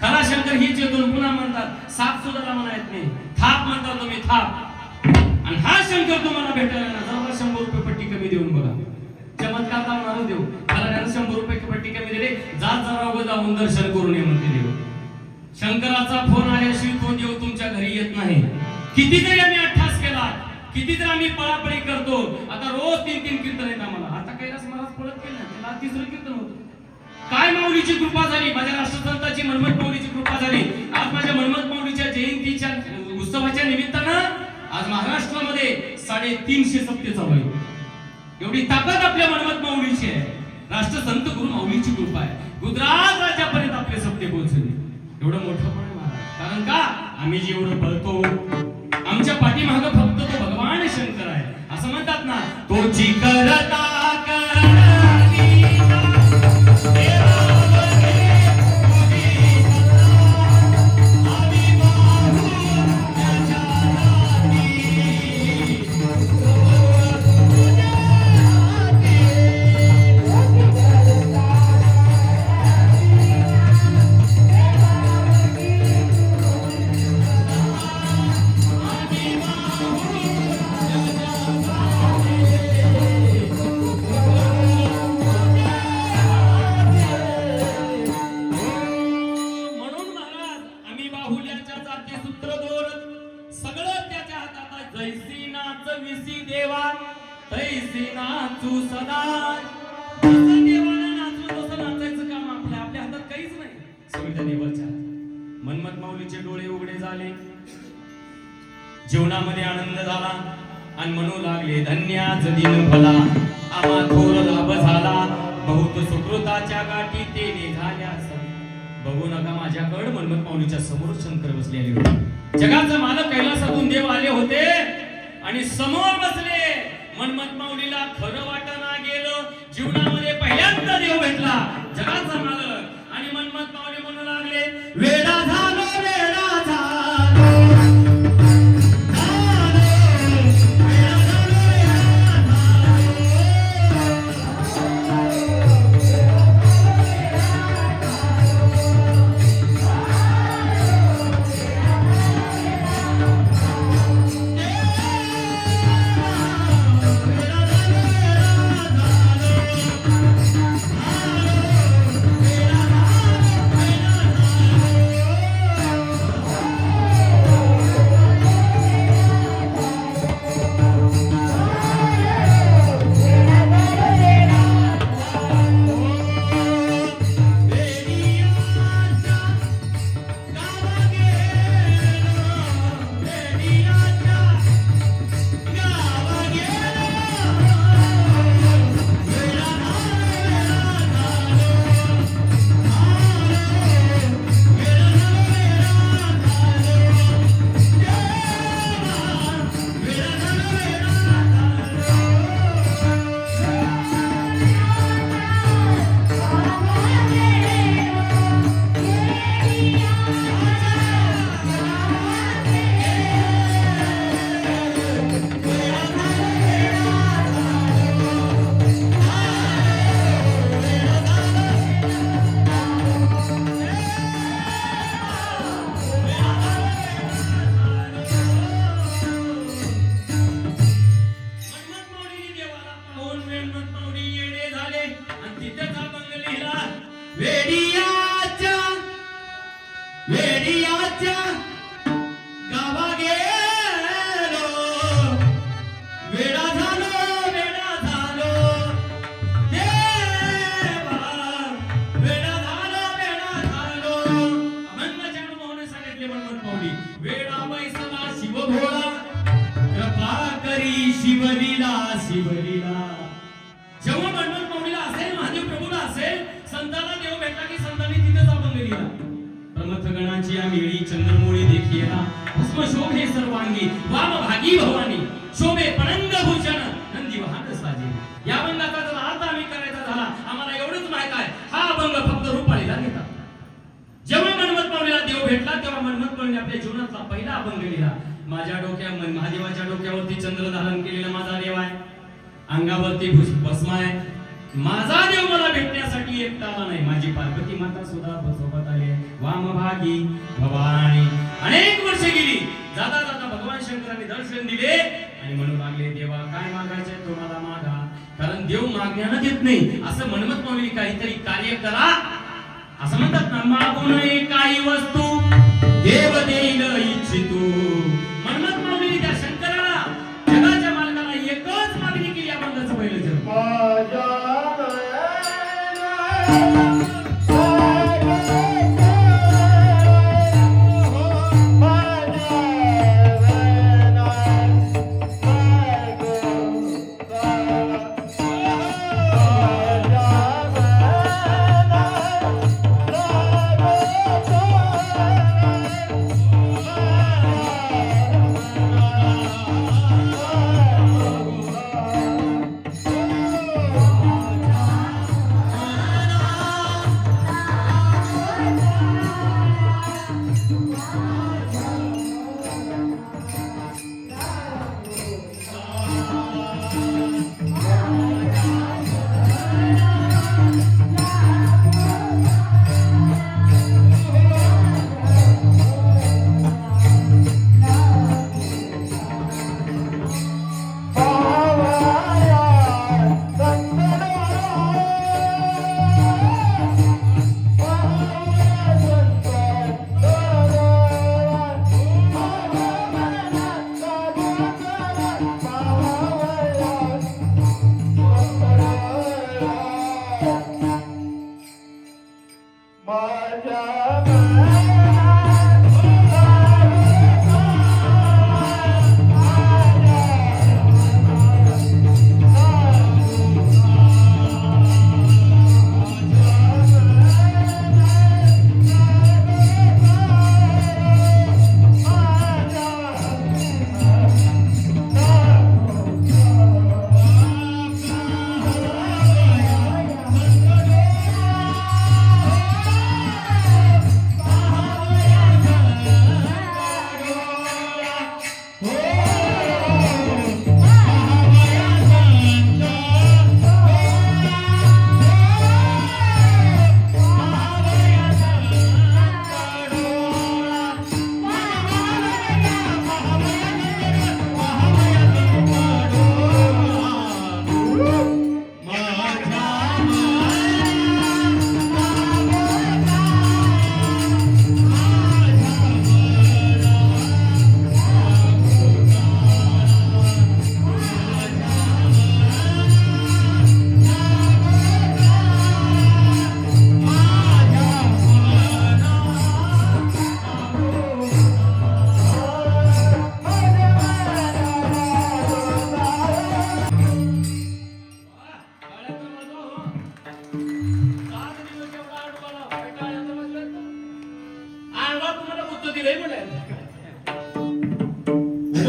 खरा शंकर हीच येतो. पुन्हा म्हणतात साप सुद्धा लावून येत नाही, थाप म्हणता तुम्ही थाप. आणि हा शंकर तुम्हाला भेटायला ना जरा 100 रुपये पट्टी कमी देऊन बघा. चमत्कार दाखवणार देऊ. मला त्याला 100 रुपये पट्टी कमी दिले, जात जरा उभं जाऊन दर्शन करून ये म्हणते देव. शंकराचा फोन आल्याशिवाय तो देव तुमच्या घरी येत नाही. कितीतरी आम्ही अठ्ठास केला, कितीतरी आम्ही पळापळी करतो. आता रोज 3-3 कीर्तन येत आम्हाला. आता कैलास महाराज पळत केलं, त्याला 3रं कीर्तन होतं. काय माऊलीची कृपा झाली, माझ्या राष्ट्रसंताची मनमत माऊलीची कृपा झाली. आज माझ्या मनमत माऊलीच्या जयंतीच्या उत्सव उत्सवाच्या निमित्तानं आज महाराष्ट्रामध्ये 350 सप्ते चालू आहे. एवढी ताकद आपल्या मनमत माऊलीची आहे. राष्ट्रसंत गुरु माऊलीची कृपा आहे. गुजरात राज्यापर्यंत आपले सप्ते पोहोचले. एवढं मोठं पण आहे महाराज. कारण का आम्ही जेवढं पळतो आमच्या पाठीमागं फक्त तो भगवान शंकर आहे. असं म्हणतात ना, तोची करता मनमत माऊलीचे डोळे उघडे झाले. जीवनामध्ये आनंद झाला आणि म्हणू लागले, धन्याच दिन भला आम्हा थोर लाभ झाला. बहुत सुकृताच्या गाठी तेने झाल्या. बघू नका माझ्याकडे, मनमत माऊलीच्या समोर शंकर बसलेले होते. जगाचा मालक कैलासातून देव आले होते आणि समोर बसले. मनमत माऊलीला खरं वाटना गेलं. जीवनामध्ये पहिल्यांदा देव भेटला, जगाचा मालक. आणि मनमत माऊली म्हणू लागले, वेडा झालो वेडा झालो. शिवलीला शिवलीला. जेव्हा मनमत माऊलीला असेल, महादेव प्रभूला असेल, संतांना देव भेटला की संतांनी तिथेच अभंग लिहिला. प्रमथगणाची आमिळी चंद्रमोळी देखिला, भस्म शोभे सर्वांगी वाम भागी भवानी. शोभे पणंग भूषण नंदी वाहन साजे. या अभंगाचा जर अर्थ आम्ही करायचा झाला, आम्हाला एवढंच माहित आहे, हा अभंग फक्त रूपालीला घेतात. जेव्हा मनमत माऊलीला देव भेटला तेव्हा मनमत माऊलीने आपल्या जीवनातला पहिला अभंग लिहिला. माझ्या डोक्यावर महादेवाच्या डोक्यावरती चंद्र धारण केलेला माझा देव आहे, अंगावरती भस्म आहे. माझा देव मला भेटण्यासाठी एकटा आला नाही, माझी पार्वती माता सुद्धा सोबत आली आहे. वामभागी भवानी. अनेक वर्ष गेली, जाता जाता भगवान शंकरांनी दर्शन दिले आणि म्हणू लागले, देवा काय मागायचे तुम्हाला मागा, कारण देव मागण्याला देत नाही. असं मनमत माऊली काहीतरी कार्य करा असं म्हणतात ना. मागू नये काही वस्तू देव देईल इच्छितो. मनमत माऊलीने त्या शंकराला, जगाच्या मालकाला एकच मागणी केली. अभंगाचं पहिलं जन्म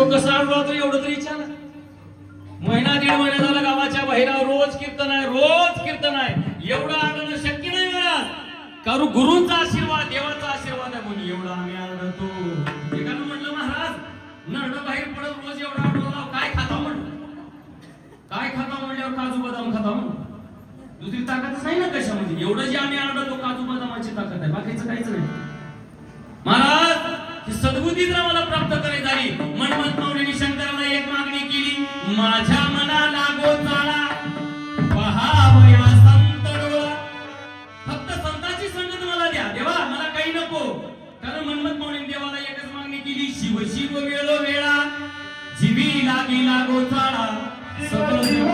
कसं आडवा तर एवढं तरी विचार महिना दीड महिना झाला गावाच्या बाहेर रोज कीर्तन आहे एवढं आणणं शक्य नाही मला कारण गुरूंचा आशीर्वाद देवाचा आशीर्वाद आहे म्हणून एवढं आम्ही आणतो एकानं म्हटलं महाराज नरडं बाहेर पडत रोज एवढा आडवा काय खाता म्हणल्यावर काजू बदाम खाता म्हणून दुसरी ताकदच नाही ना कशामध्ये एवढं जे आम्ही आणतो काजू बदामाची ताकद आहे बाकीचं काहीच नाही महाराज ही सद्बुद्धी जर मला प्राप्त करायची झाली मनमत माऊलींनी शंकराला एक मागणी केली माझ्या मनाला गोचाळा पहावया संत डोळा फक्त संतांची संगत मला द्या देवा मला काही नको कारण मनमत माऊलींनी देवाला एकच मागणी केली शिव शिव वेळो वेळा जीवी लागीला गोचाळा सकल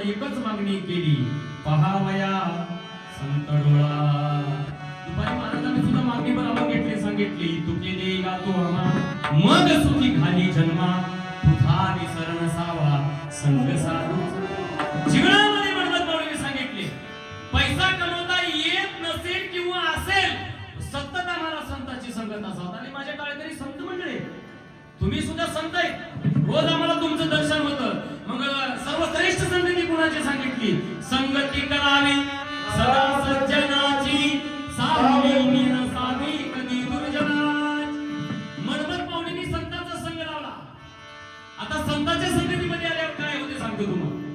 एकच मागणी केली पहावया संत डोळा दुपारी महाराजांनी सुद्धा मागणी बरोबर घेतली सांगितली तुके देगा तो आम्हा मग सुखी खाली जन्मा तुझा विसरण सावा संग साधू जीवनामध्ये मनमत माऊलींनी सांगितले पैसा कमवता येत नसेल किंवा असेल सतत आम्हाला संतांची संगत असावी आणि माझ्या टाळकरी संत मंडळी तुम्ही सुद्धा संत आहे रोज आम्हाला तुमचं दर्शन होतं मग सर्वश्रेष्ठ संगती कुणाची सांगितली संगती करावी सदा सज्जनाची साधवी नसावी कधी दुर्जनाची मनमत माऊलींनी संतांचा संग लावला आता संतांच्या संगतीमध्ये आल्यावर काय होते सांगतो तुम्हाला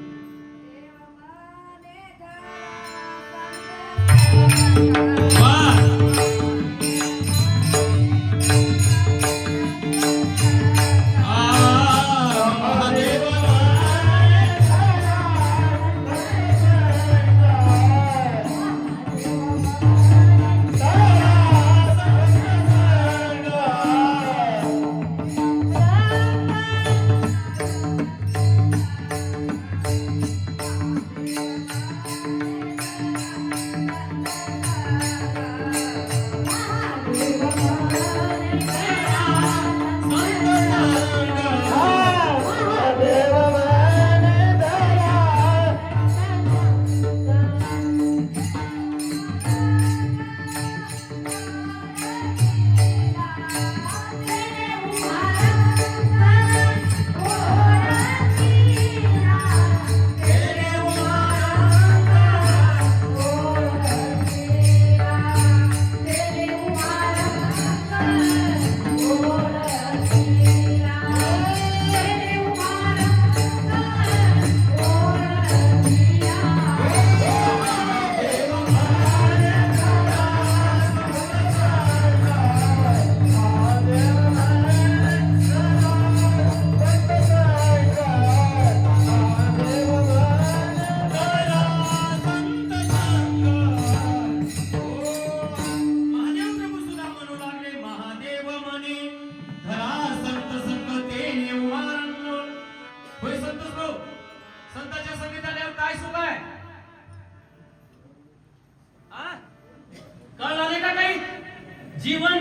जीवन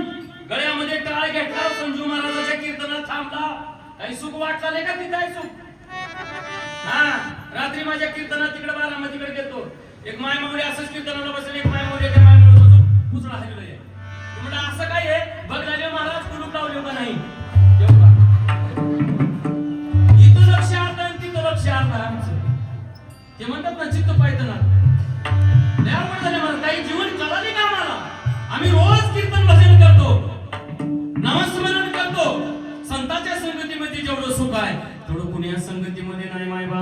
गळ्यामध्ये टाळ घेतला, संजू महाराजाच्या कीर्तनात थांबला. काही सुख वाटले का तिथे आहे सुख? हा, रात्री माझ्या कीर्तनात तिकडे बारामतीकडे गेलो. एक मायमावळी असंच कीर्तनाला बसले. एक मायमावळी त्या मायमावळीचा पुतळा हलवला आहे. म्हणलं असं काय आहे? बघलाले महाराज कुलूप लावले का नाही? इथं लक्ष अर्धा आणि तिथं लक्ष अर्धा आमचं. ते म्हणतात ना चित्त पायतना काही जीवन कळाले का आम्हाला? आम्ही रोज कीर्तन भजन करतो, नामस्मरण करतो. संतांच्या संगतीमध्ये जेवढं सुख आहे तेवढं कुण्या संगतीमध्ये नाही. माय बा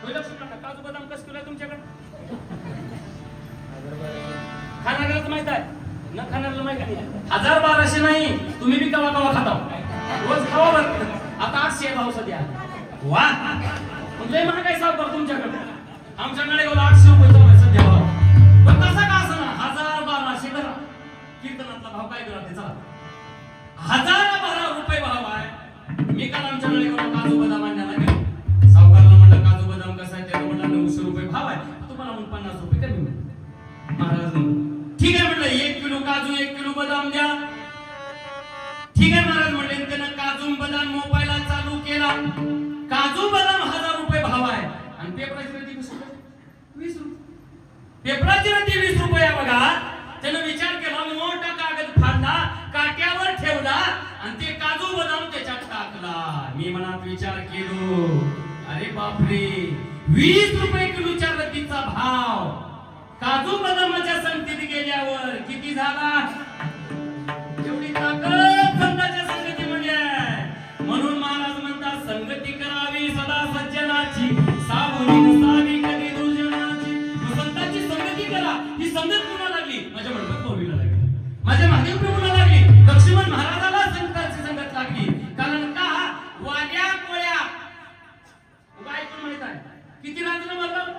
काजू बदाम कसं केलं तुमच्याकडे? खाणाऱ्याला माहित आहे न, खाणाऱ्याला माहित आहे. 1000-1200 नाही, तुम्ही बी कवा कवा खाता, रोज खावा बरं. आता 800 भाव सध्या. वा, लय महागाई सावकार तुमच्याकडे. आमच्याकडे 800 रुपये सध्या भाव. पण तसा का असं ना, 1000-1200 करा. कीर्तनातला भाव काय करा त्याचा? 1012 रुपये भाव आहे. मी काल आमच्याकडे काजू बदाम आणण्याला गेलो. सावकारला म्हणलं काजू बदाम कसा आहे? त्याला म्हणलं 900 रुपये भाव आहे. तुम्हाला म्हणून 50 रुपये कमी मिळेल. महाराज ठीक आहे म्हणलं, 1 किलो काजू 1 किलो बदाम द्या. ठीक आहे महाराज म्हणले. त्यानं काजू बदाम मोबाईलला चालू केला. काजू बदाम 1000 रुपये भाव आहे आणि पेपराची रद्दी कशी 20 रुपये. पेपराची रद्दी 20 रुपये आहे बघा. त्यानं विचार केला, मोठा कागद फाडला, काट्यावर ठेवला आणि ते काजू बदाम त्याच्यात टाकला. मी मनात विचार केलो, अरे बापरे, 20 रुपये किलोच्या रद्दीचा भाव काजू बदामाच्या संगतीत गेल्यावर किती झाला? एवढी ताकद संतांच्या संगतीमध्ये आहे. म्हणून महाराज म्हणतात, संगती करावी सदा सज्जनाची, सावली नसावी कधी दुर्जनाची. संतांची संगती करा. ही संगत कुणाला लागली? माझ्या मंडपात मौलीला लागली, माझ्या महादेव प्रभूला लागली, लक्ष्मण महाराजाला संतांची संगत लागली. कारण का? वाड्या कोळ्या काय कोण माहित आहे किती रांजण मारलं?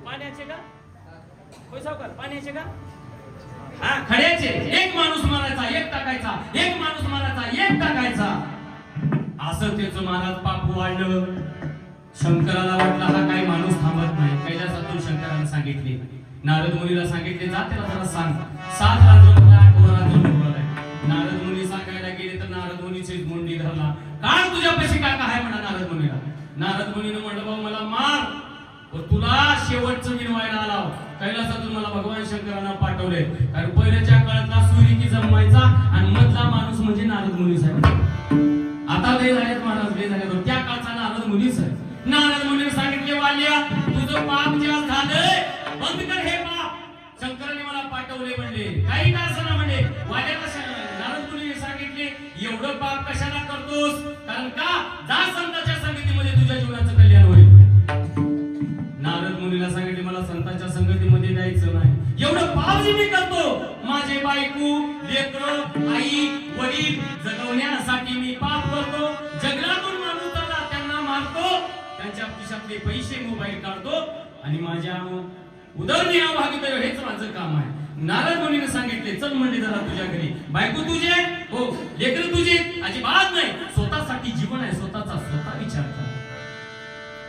पाण्याचे का? होय सावकार, पाण्याचे का? हा, खड्याचे. एक माणूस मारायचा, एक टाकायचा, एक माणूस मारायचा, एक टाकायचा. असं त्याचं महाराज पाप वाढलं. शंकराला वाटलं हा काही माणूस थांबत नाही. कैलासातून शंकराला सांगितले, नारद मुनीला सांगितले, जा त्याला जरा सांग 7 रांजण 8 रांजण उभं आहे. नारद मुनी सांगायला गेले तर नारद मुनीची मुंडी धरला. काय तुझ्यापाशी काय आहे म्हणा नारद मुनीला. नारद मुनीने म्हणलं, भाऊ मला मार, तुला शेवटचं मिळवायला आलाव. कैलासातून मला भगवान शंकरांना पाठवले. कारण पहिल्याच्या काळातला सूर्य की जमवायचा आणि मधला माणूस म्हणजे नारद मुनी साहेब. आता लय झालेत महाराज, लय झाले. त्या काळचा नारद मुनीच आहे. नारद मुनीने सांगितले, वाल्या तुझं पाप जे झालंय बंद कर हे पाप. शंकराने मला पाठवले म्हणले. काही का असं ना म्हणले. वाल्याला नारद मुनीने सांगितले, एवढं पाप कशाला करतोस? कारण का? जा संतांच्या संगतीमध्ये तुझ्या जीवनाचं कल्याण होईल. नारद मुनीला सांगितले, मला संतांच्या संगतीमध्ये जायचं नाही. एवढं पाप जे मी करतो, माझे बायको लेकरं आई वडील जगवण्यासाठी मी पाप करतो. जंगलातून माणूस आला त्यांना मारतो, त्यांच्या खिशातले पैसे मोबाईल काढतो आणि माझ्या उदरनिर्वाह भागीदार हेच माझं काम आहे. नारद मुनीने सांगितले, चल म्हणले जरा तुझ्या घरी. बायको तुझे हो, लेकरं तुझे अजिबात नाही. स्वतःसाठी जीवन आहे, स्वतःचा स्वतः विचार कर.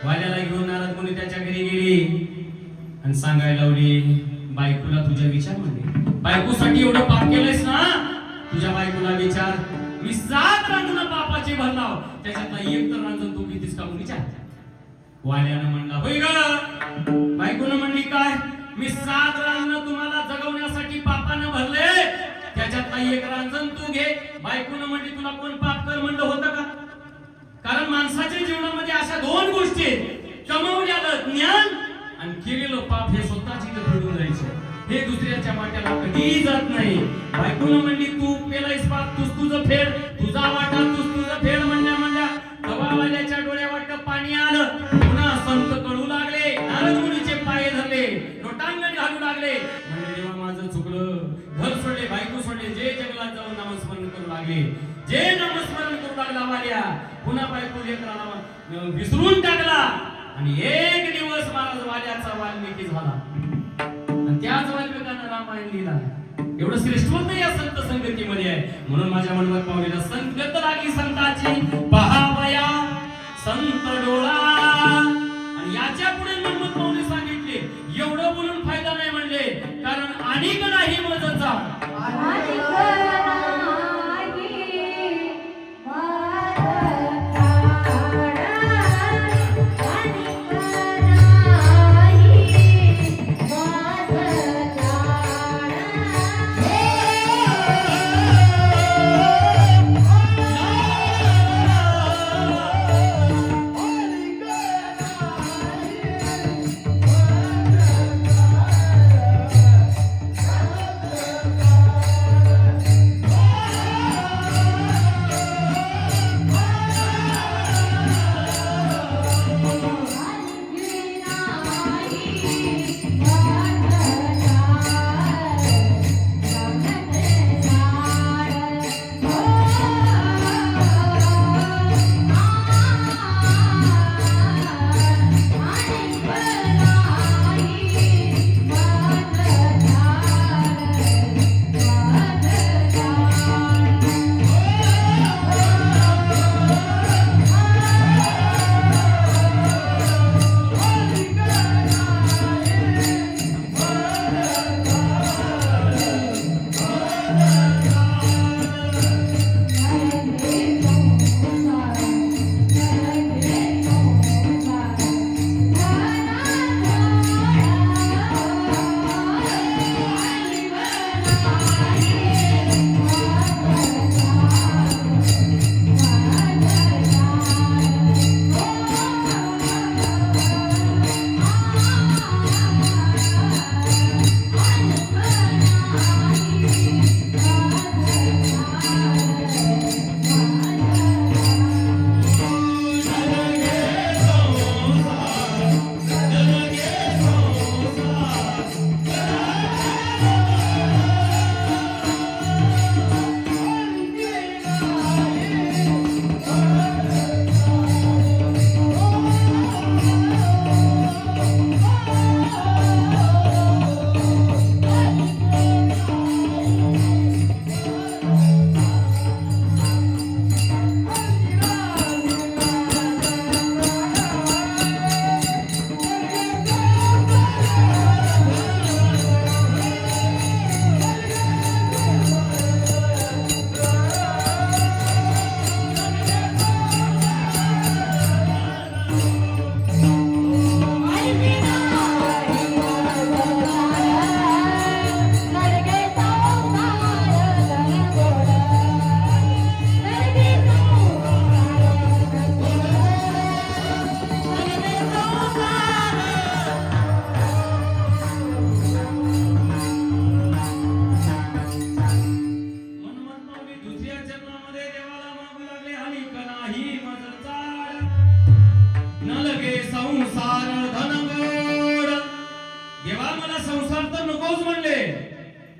वाल्याला घेऊन नारद मुनी त्याच्या घरी गेले आणि सांगायला लावले, बायकोला तुझ्या विचार म्हणजे बायकोसाठी एवढं पाप केलंयस ना, तुझ्या बायकोला विचार. मी 7 रांजण पापाचे भरलाव, त्याच्यातला एक तर रांजण तू कितीस का विचार. वाल्यानं म्हणला, होय ग. बायकोनं म्हणली, काय? मी 7 रांजण तुम्हाला जगवण्यासाठी पापानं भरले, त्याच्यातला एक रांजण तू घे. बायकोनं म्हणली, तुला कोण पाप कर म्हणलं होतं का? कारण माणसाच्या जीवनामध्ये अशा 2 गोष्टी आहेत, कमवलेलं ज्ञान आणि केलेलं पाप. हे स्वतःची फेडून जायचं, हे दुसऱ्याच्या वाट्याला कधीही जात नाही. बायकोनं म्हणली, तू केलंयस पाप, तूच तुझं फेड, तुझा वाटा तूच तुझं फेड. म्हणल्या गवावाल्याच्या डोळ्या वाटतं पाणी आलं. पुन्हा संत कळू लागले, नारद मुनीचे पाय धरले, लोटांगण घालू लागले. म्हणजे देवा माझं चुकलं. घर सोडले, बायको सोडले, जे जंगलात जाऊन नामस्मरण करू लागले, जे नामस्मरण करू लागला वाल्या. पुन्हा बायको लेकराला विसरून टाकला आणि एक दिवस महाराज वाल्याचा वाल्मिकी झाला आणि त्याच वाल्मिकांना रामायण लिहिला. एवढं श्रेष्ठत्व या संत संगतीमध्ये आहे. म्हणून माझ्या मनवत पावलेला संगत लागली संताची पहावया संत डोळा. आणि याच्या पुढे मनवत पावले सांगितले, एवढं बोलून फायदा नाही म्हणले, कारण अनेक नाही मजचा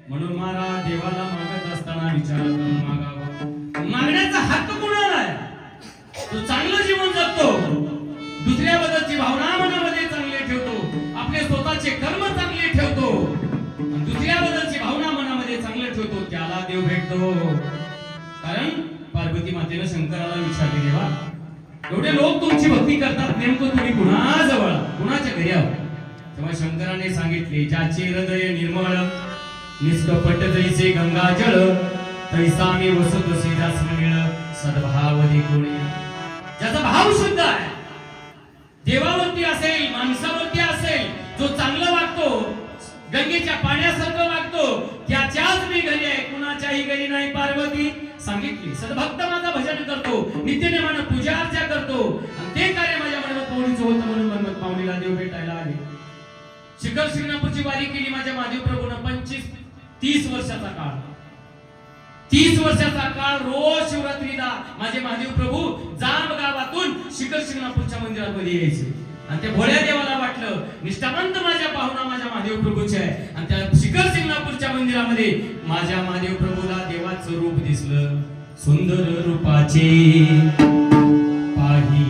म्हणून महाराज देवाला मागत असताना विचार करून मागावं. मागण्याचा हक्क कुणाला आहे? तो चांगलं जीवन जगतो, दुसऱ्याबद्दलची भावना मनामध्ये चांगली ठेवतो, आपले स्वतःचे कर्म चांगले ठेवतो, दुसऱ्याबद्दलची भावना मनामध्ये चांगले ठेवतो, त्याला देव भेटतो. कारण पार्वती मातेनं शंकराला विचारले, देवा एवढे लोक तुमची भक्ती करतात, नेमकं तुम्ही कुणाजवळ कुणाच्या घरी आहात? तेव्हा शंकराने सांगितले, ज्याचे हृदय निर्मळ निष्कपट जैसे गंगाजळ, तैसा मी वसत श्रीदास मिळ सद्भाव देखोणी. ज्याचा भाव शुद्ध आहे, देवावरती असेल माणसावरती असेल, जो चांगलं वागतो, गंगेच्या पाण्यासारखं वागतो, त्याच्याच मी घरी आहे, कुणाच्याही घरी नाही. पार्वती सांगितली, सद्भक्त माझा भजन करतो, नित्यनेमानं पूजा अर्चा करतो, आणि ते कार्य माझ्या मनमत पावणीचं होतं, म्हणून मनमत पावणीला देव भेटायला आले. शिखर शिंगणापूरची वारी केली माझ्या महादेव प्रभूनं 30 वर्षाचा काळ. 30 वर्षाचा काळ रोज शिवरात्रीला माझे महादेव प्रभू जांब गावातून शिखर शिंगणापूरच्या मंदिरामध्ये यायचे. आणि त्या भोळ्या देवाला वाटलं, निष्ठावंत माझ्या पाहुणा माझ्या महादेव प्रभूचे आहे, आणि त्या शिखर शिंगणापूरच्या मंदिरामध्ये माझ्या महादेव प्रभूला देवाचं रूप दिसलं. सुंदर रूपाचे पाही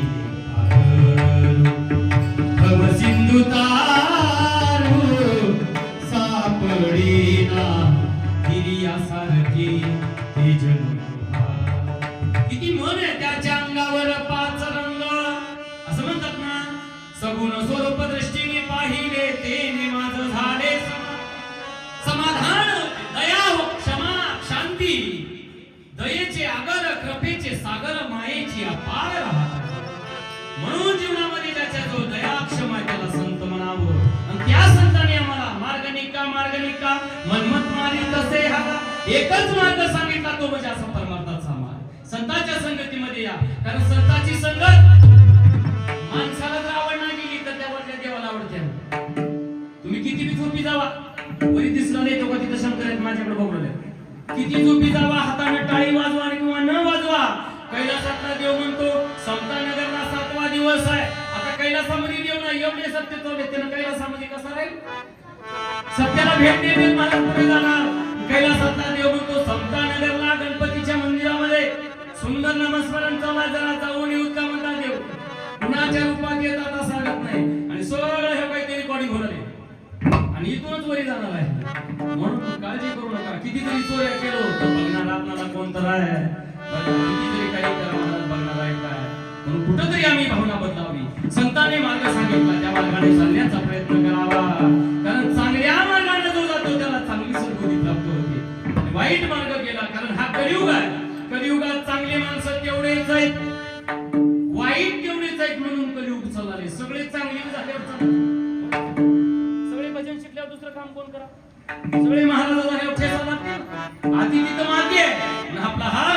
भव सिंधू तारू सापडीना हिरियासारखी हे जन्म. किती मन आहे त्याच्या अंगावर 5 रंग, असं म्हणतात ना. सगुण स्वरूप दृष्टीने पाहिले तेने माझं झाले समाधान, दया व क्षमा मनमत मारी तसे हवा. एकच मार्ग सांगितला तो म्हणजे असा परमार्थाचा मार्ग. संतांच्या संगतीमध्ये या, कारण संतांची संगत माणसाला जर आवडणार गेली तर त्यावरच्या देवाला आवडते. तुम्ही किती बी झोपी जावा, वरी दिसला नाही तो का तिथं शंकर आहेत माझ्याकडे बघवले. किती झोपी जावा, हाताने टाळी वाजवा किंवा न वाजवा, कैलासातला देव म्हणतो समता नगरला 7वा दिवस आहे. आता कैलासामध्ये देव नाही, एवढे सत्य चालले त्यानं कैलासामध्ये कसा राहील? सत्याला भेट देत मला पुढे जाणार. कैलासातला देव म्हणतो समता नगरला गणपतीच्या मंदिरामध्ये सुंदर नमस्कारांचा जरा जाऊन येऊ का म्हणता देव. कुणाच्या रूपात येतात असं सांगत नाही, आणि सगळं हे काहीतरी रेकॉर्डिंग होणार आहे आणि इथूनच वरी जाणार आहे. म्हणून काळजी करू नका. कितीतरी चोऱ्या केलो तर बघणार आपल्याला कोण तर आहे, कितीतरी काही करा बघणार आहे काय. म्हणून कुठंतरी आम्ही भावना बदलावी. संतांनी मार्ग सांगितला त्या मार्गाने चालण्याचा प्रयत्न करावा, कारण चांगल्या मार्गाने जो जातो त्याला चांगली सद्बुद्धी प्राप्त होते. आणि वाईट मार्ग गेला, कारण हा कलियुग आहे. कलियुगात चांगले माणसं तेवढेच आहेत, वाईट तेवढेच आहेत. म्हणून कलियुग चालले. सगळे चांगले झाल्यावर सगळे भजन शिकल्यावर दुसरं काम कोण करा? सगळे महाराज झाल्यावर ठेसा लागतील. आधी तिथं मागे आहे. आपला हा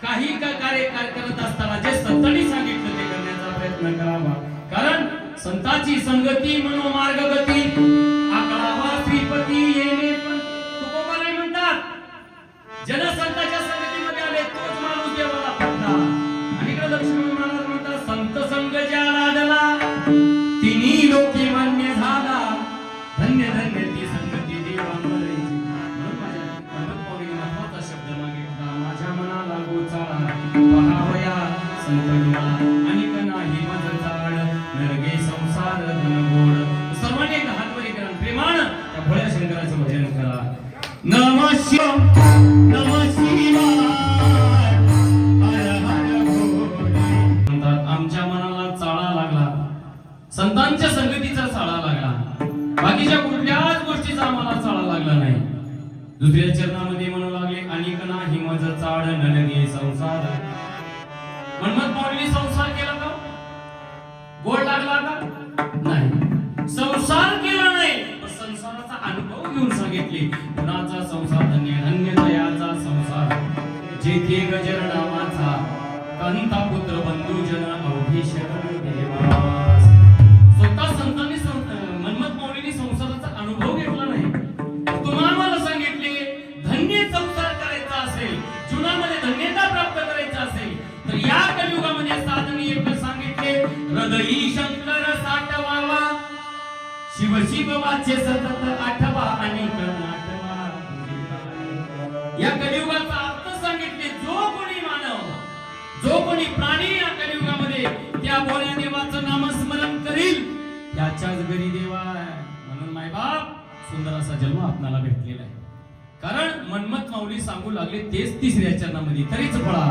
काही कार्य करत असताना जे संतांनी सांगितलं ते करण्याचा प्रयत्न करावा, कारण संतांची संगती मनोमार्गगती आकळावा श्रीपती येणे. पण तुकोबाराय म्हणतात जनसंतांच्या संगतीमध्ये आले तोच माणूस देवाला पटला. आणि इकडे लक्ष्मण महाराज म्हणतात संत संग ज्या लाडला तिन्ही लोके मान्य झाला. धन्य धन्य ती संगती देवांवरची. म्हणून माझ्या मनोपरी महत्वाचा शब्द मागितला, माझ्या मनाला गोचाळा पहावया संतडोळा आणि नाही मज चाळ नरगे संसार धनगोड. सर्वांनी एक हातवरी करा, प्रेमानं त्या भोळ्या शंकराचं भजन करा. नमः शिवाय नमः शिवाय हर हर भोले. म्हणतात आमच्या मनाला चाळा लागला, संतांच्या संगतीचा चाळा लागला, बाकीच्या कुठल्याच गोष्टीचा आम्हाला चाळा लागला नाही. दुसऱ्या चरणामध्ये म्हणू लागले अनेक नाही मज चाळ नलगे संसार. मनमत माऊलीने संसार केला का? गोड लागला का? नाही. संसार केला नाही, पण संसाराचा अनुभव घेऊन सांगितले. कुणाचा संसार धन्य धन्य दयाचा संसार, जेथे गजर नावाचा कांता पुत्र बंधुजन अवघे शरण देवास. स्वतः संतांनी मनमत माऊलीने संसाराचा अनुभव घेतला नाही. तुम्हाला मला सांगितले धन्य संसार करायचा असेल, जीवनामध्ये धन्यता प्राप्त करायचा असेल तर या कलियुगामध्ये साधने एक सांगितले, हृदयी शंकर साठवावा, शिव शिव वाचे सतत आठवा आणि आठवा. या कलियुगाचा अर्थ सांगितले, जो कोणी मानव, जो कोणी प्राणी या कलियुगामध्ये त्या भोळ्या देवाचं नामस्मरण करील त्याच्याच घरी देवा आहे. म्हणून मायबाप सुंदर असा जन्म आपल्याला भेटलेला आहे. कारण मनमत माऊली सांगू लागले तेच तिसऱ्या चरणामध्ये, तरीच फळा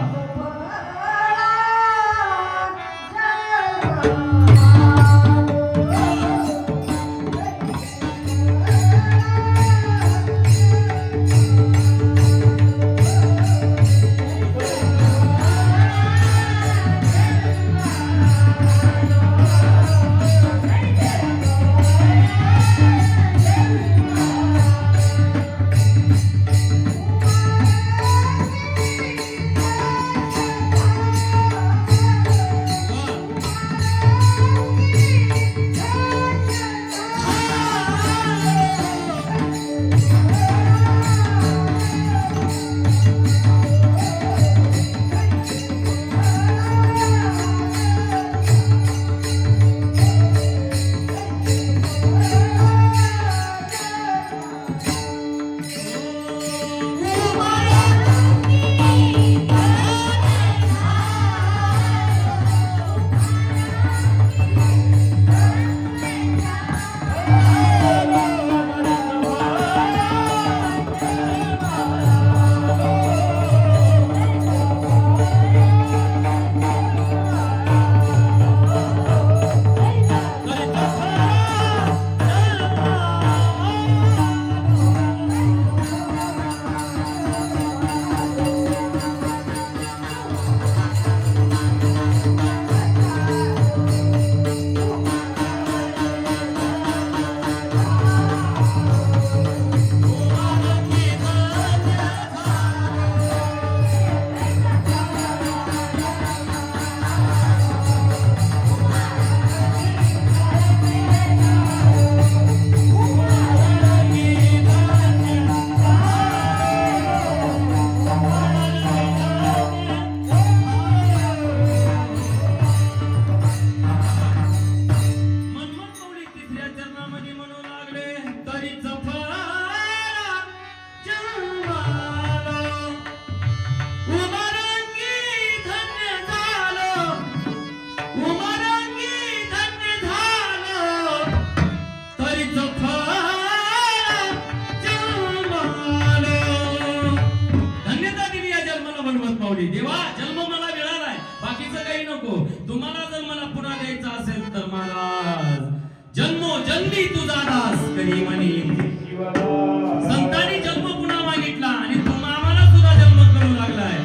संतांनी जन्म पुन्हा मागितला आणि तुम्हा आम्हाला सुद्धा जन्म करू लागलाय.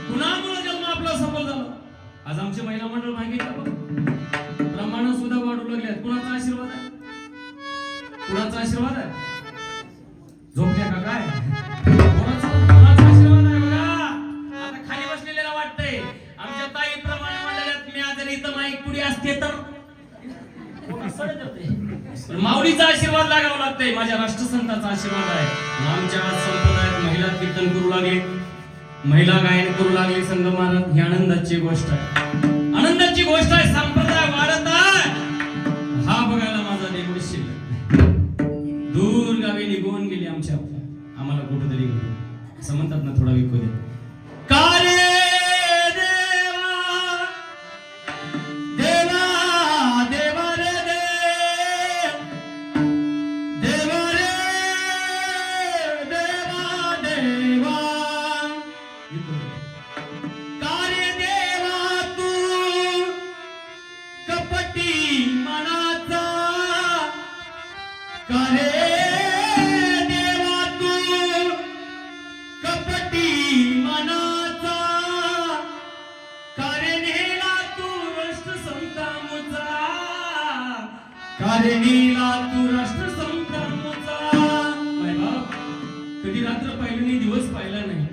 कुणामुळे जन्म आपला सफल झाला? आज आमचे महिला मंडळ मागितलं बघ, प्रमाण सुद्धा वाढू लागले. कुणाचा आशीर्वाद आहे? कुणाचा आशीर्वाद आहे? झोपल्या का काय? कुणाचा आशीर्वाद आहे बघा. आता खाली बसलेल्याला वाटतंय आमच्या ताई प्रमाण मंडळात मी आज इथं माईक पुढे असते तर माऊलीचा आशीर्वाद लागावा लागतंय. माझ्या राष्ट्रसंताचा आशीर्वाद आहे. आमच्या संप्रदायात महिला कीर्तन करू लागले, महिला गायन करू लागले, संघ महाराज. ही आनंदाची गोष्ट आहे, आनंदाची गोष्ट आहे. संप्रदाय वाढत आहे हा बघायला माझा देव शिल्लक. दूर गावी निघून गेली आमच्या, आम्हाला कुठेतरी असं म्हणतात ना, थोडा विकू दे. कारे कारणीला तू राष्ट्रसंतांचा. कधी रात्र पाहिलं नाही, दिवस पाहिला नाही.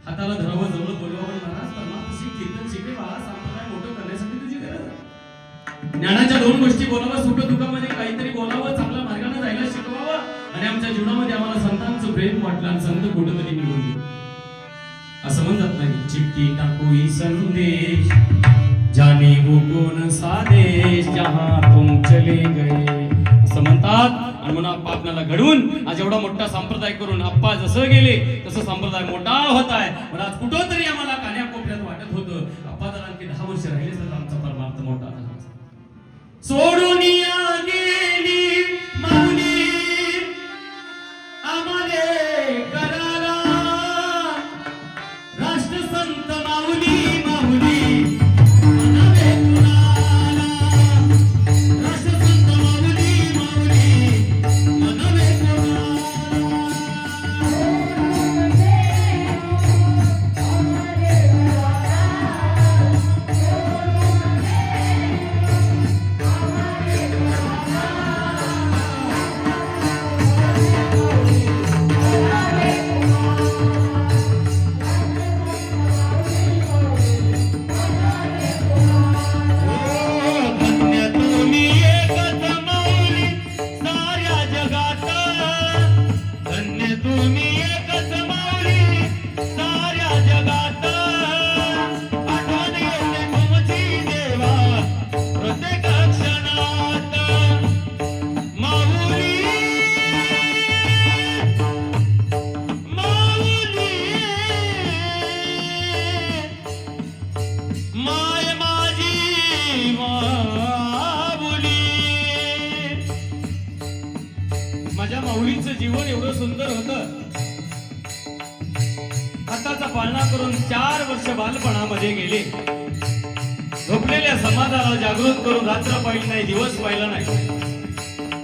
हाताला धरावं, जवळ बोलवावं. महाराज परमात्मा कीर्तन शिकले बाळा, संप्रदाय मोठं करण्यासाठी तुझी गरज आहे. ज्ञानाच्या दोन गोष्टी बोलावं, सुख दुःखामध्ये काहीतरी बोलावं, चांगल्या मार्गाने जायला शिकवावं. आणि आमच्या जीवनामध्ये आम्हाला संतांचं प्रेम वाटलं आणि संत कुठंतरी निघून गेले. असं म्हणतात नाही, चिठ्ठी टाकू संदेश जाने वो कौन सा देश जहां तुम चले गए, असं म्हणतात. आणि म्हणून आप्पा आपल्याला घडवून आज एवढा मोठा संप्रदाय करून आप्पा जसं गेले तसं संप्रदाय मोठा होत आहे. पण आज कुठंतरी आम्हाला कान्याकोपऱ्यात वाटत होतं आप्पा जर आणखी 10 वर्ष राहिले तर आमचा परमार्थ मोठा झाला. सोडून गेली माऊली आम्हाले करारा, राष्ट्रसंत माऊली माऊली माझ्या माऊलींचं जीवन एवढं सुंदर होतं. हाताचा पाळणा करून 4 वर्ष बालपणामध्ये गेले. झोपलेल्या समाजाला जागृत करून रात्र पाहिली नाही, दिवस पाहिला नाही.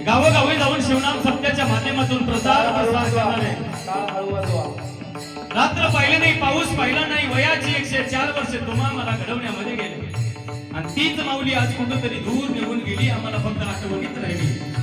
गावोगावी जाऊन शिवनाम सत्याच्या माध्यमातून प्रसार केला. रात्र पाहिले नाही, पाऊस पाहिला नाही. वयाची 104 वर्ष तुम्हा मला घडवण्यामध्ये गेले. आणि तीच माऊली आज कुठंतरी दूर निघून गेली, आम्हाला फक्त आठवणीत राहिली.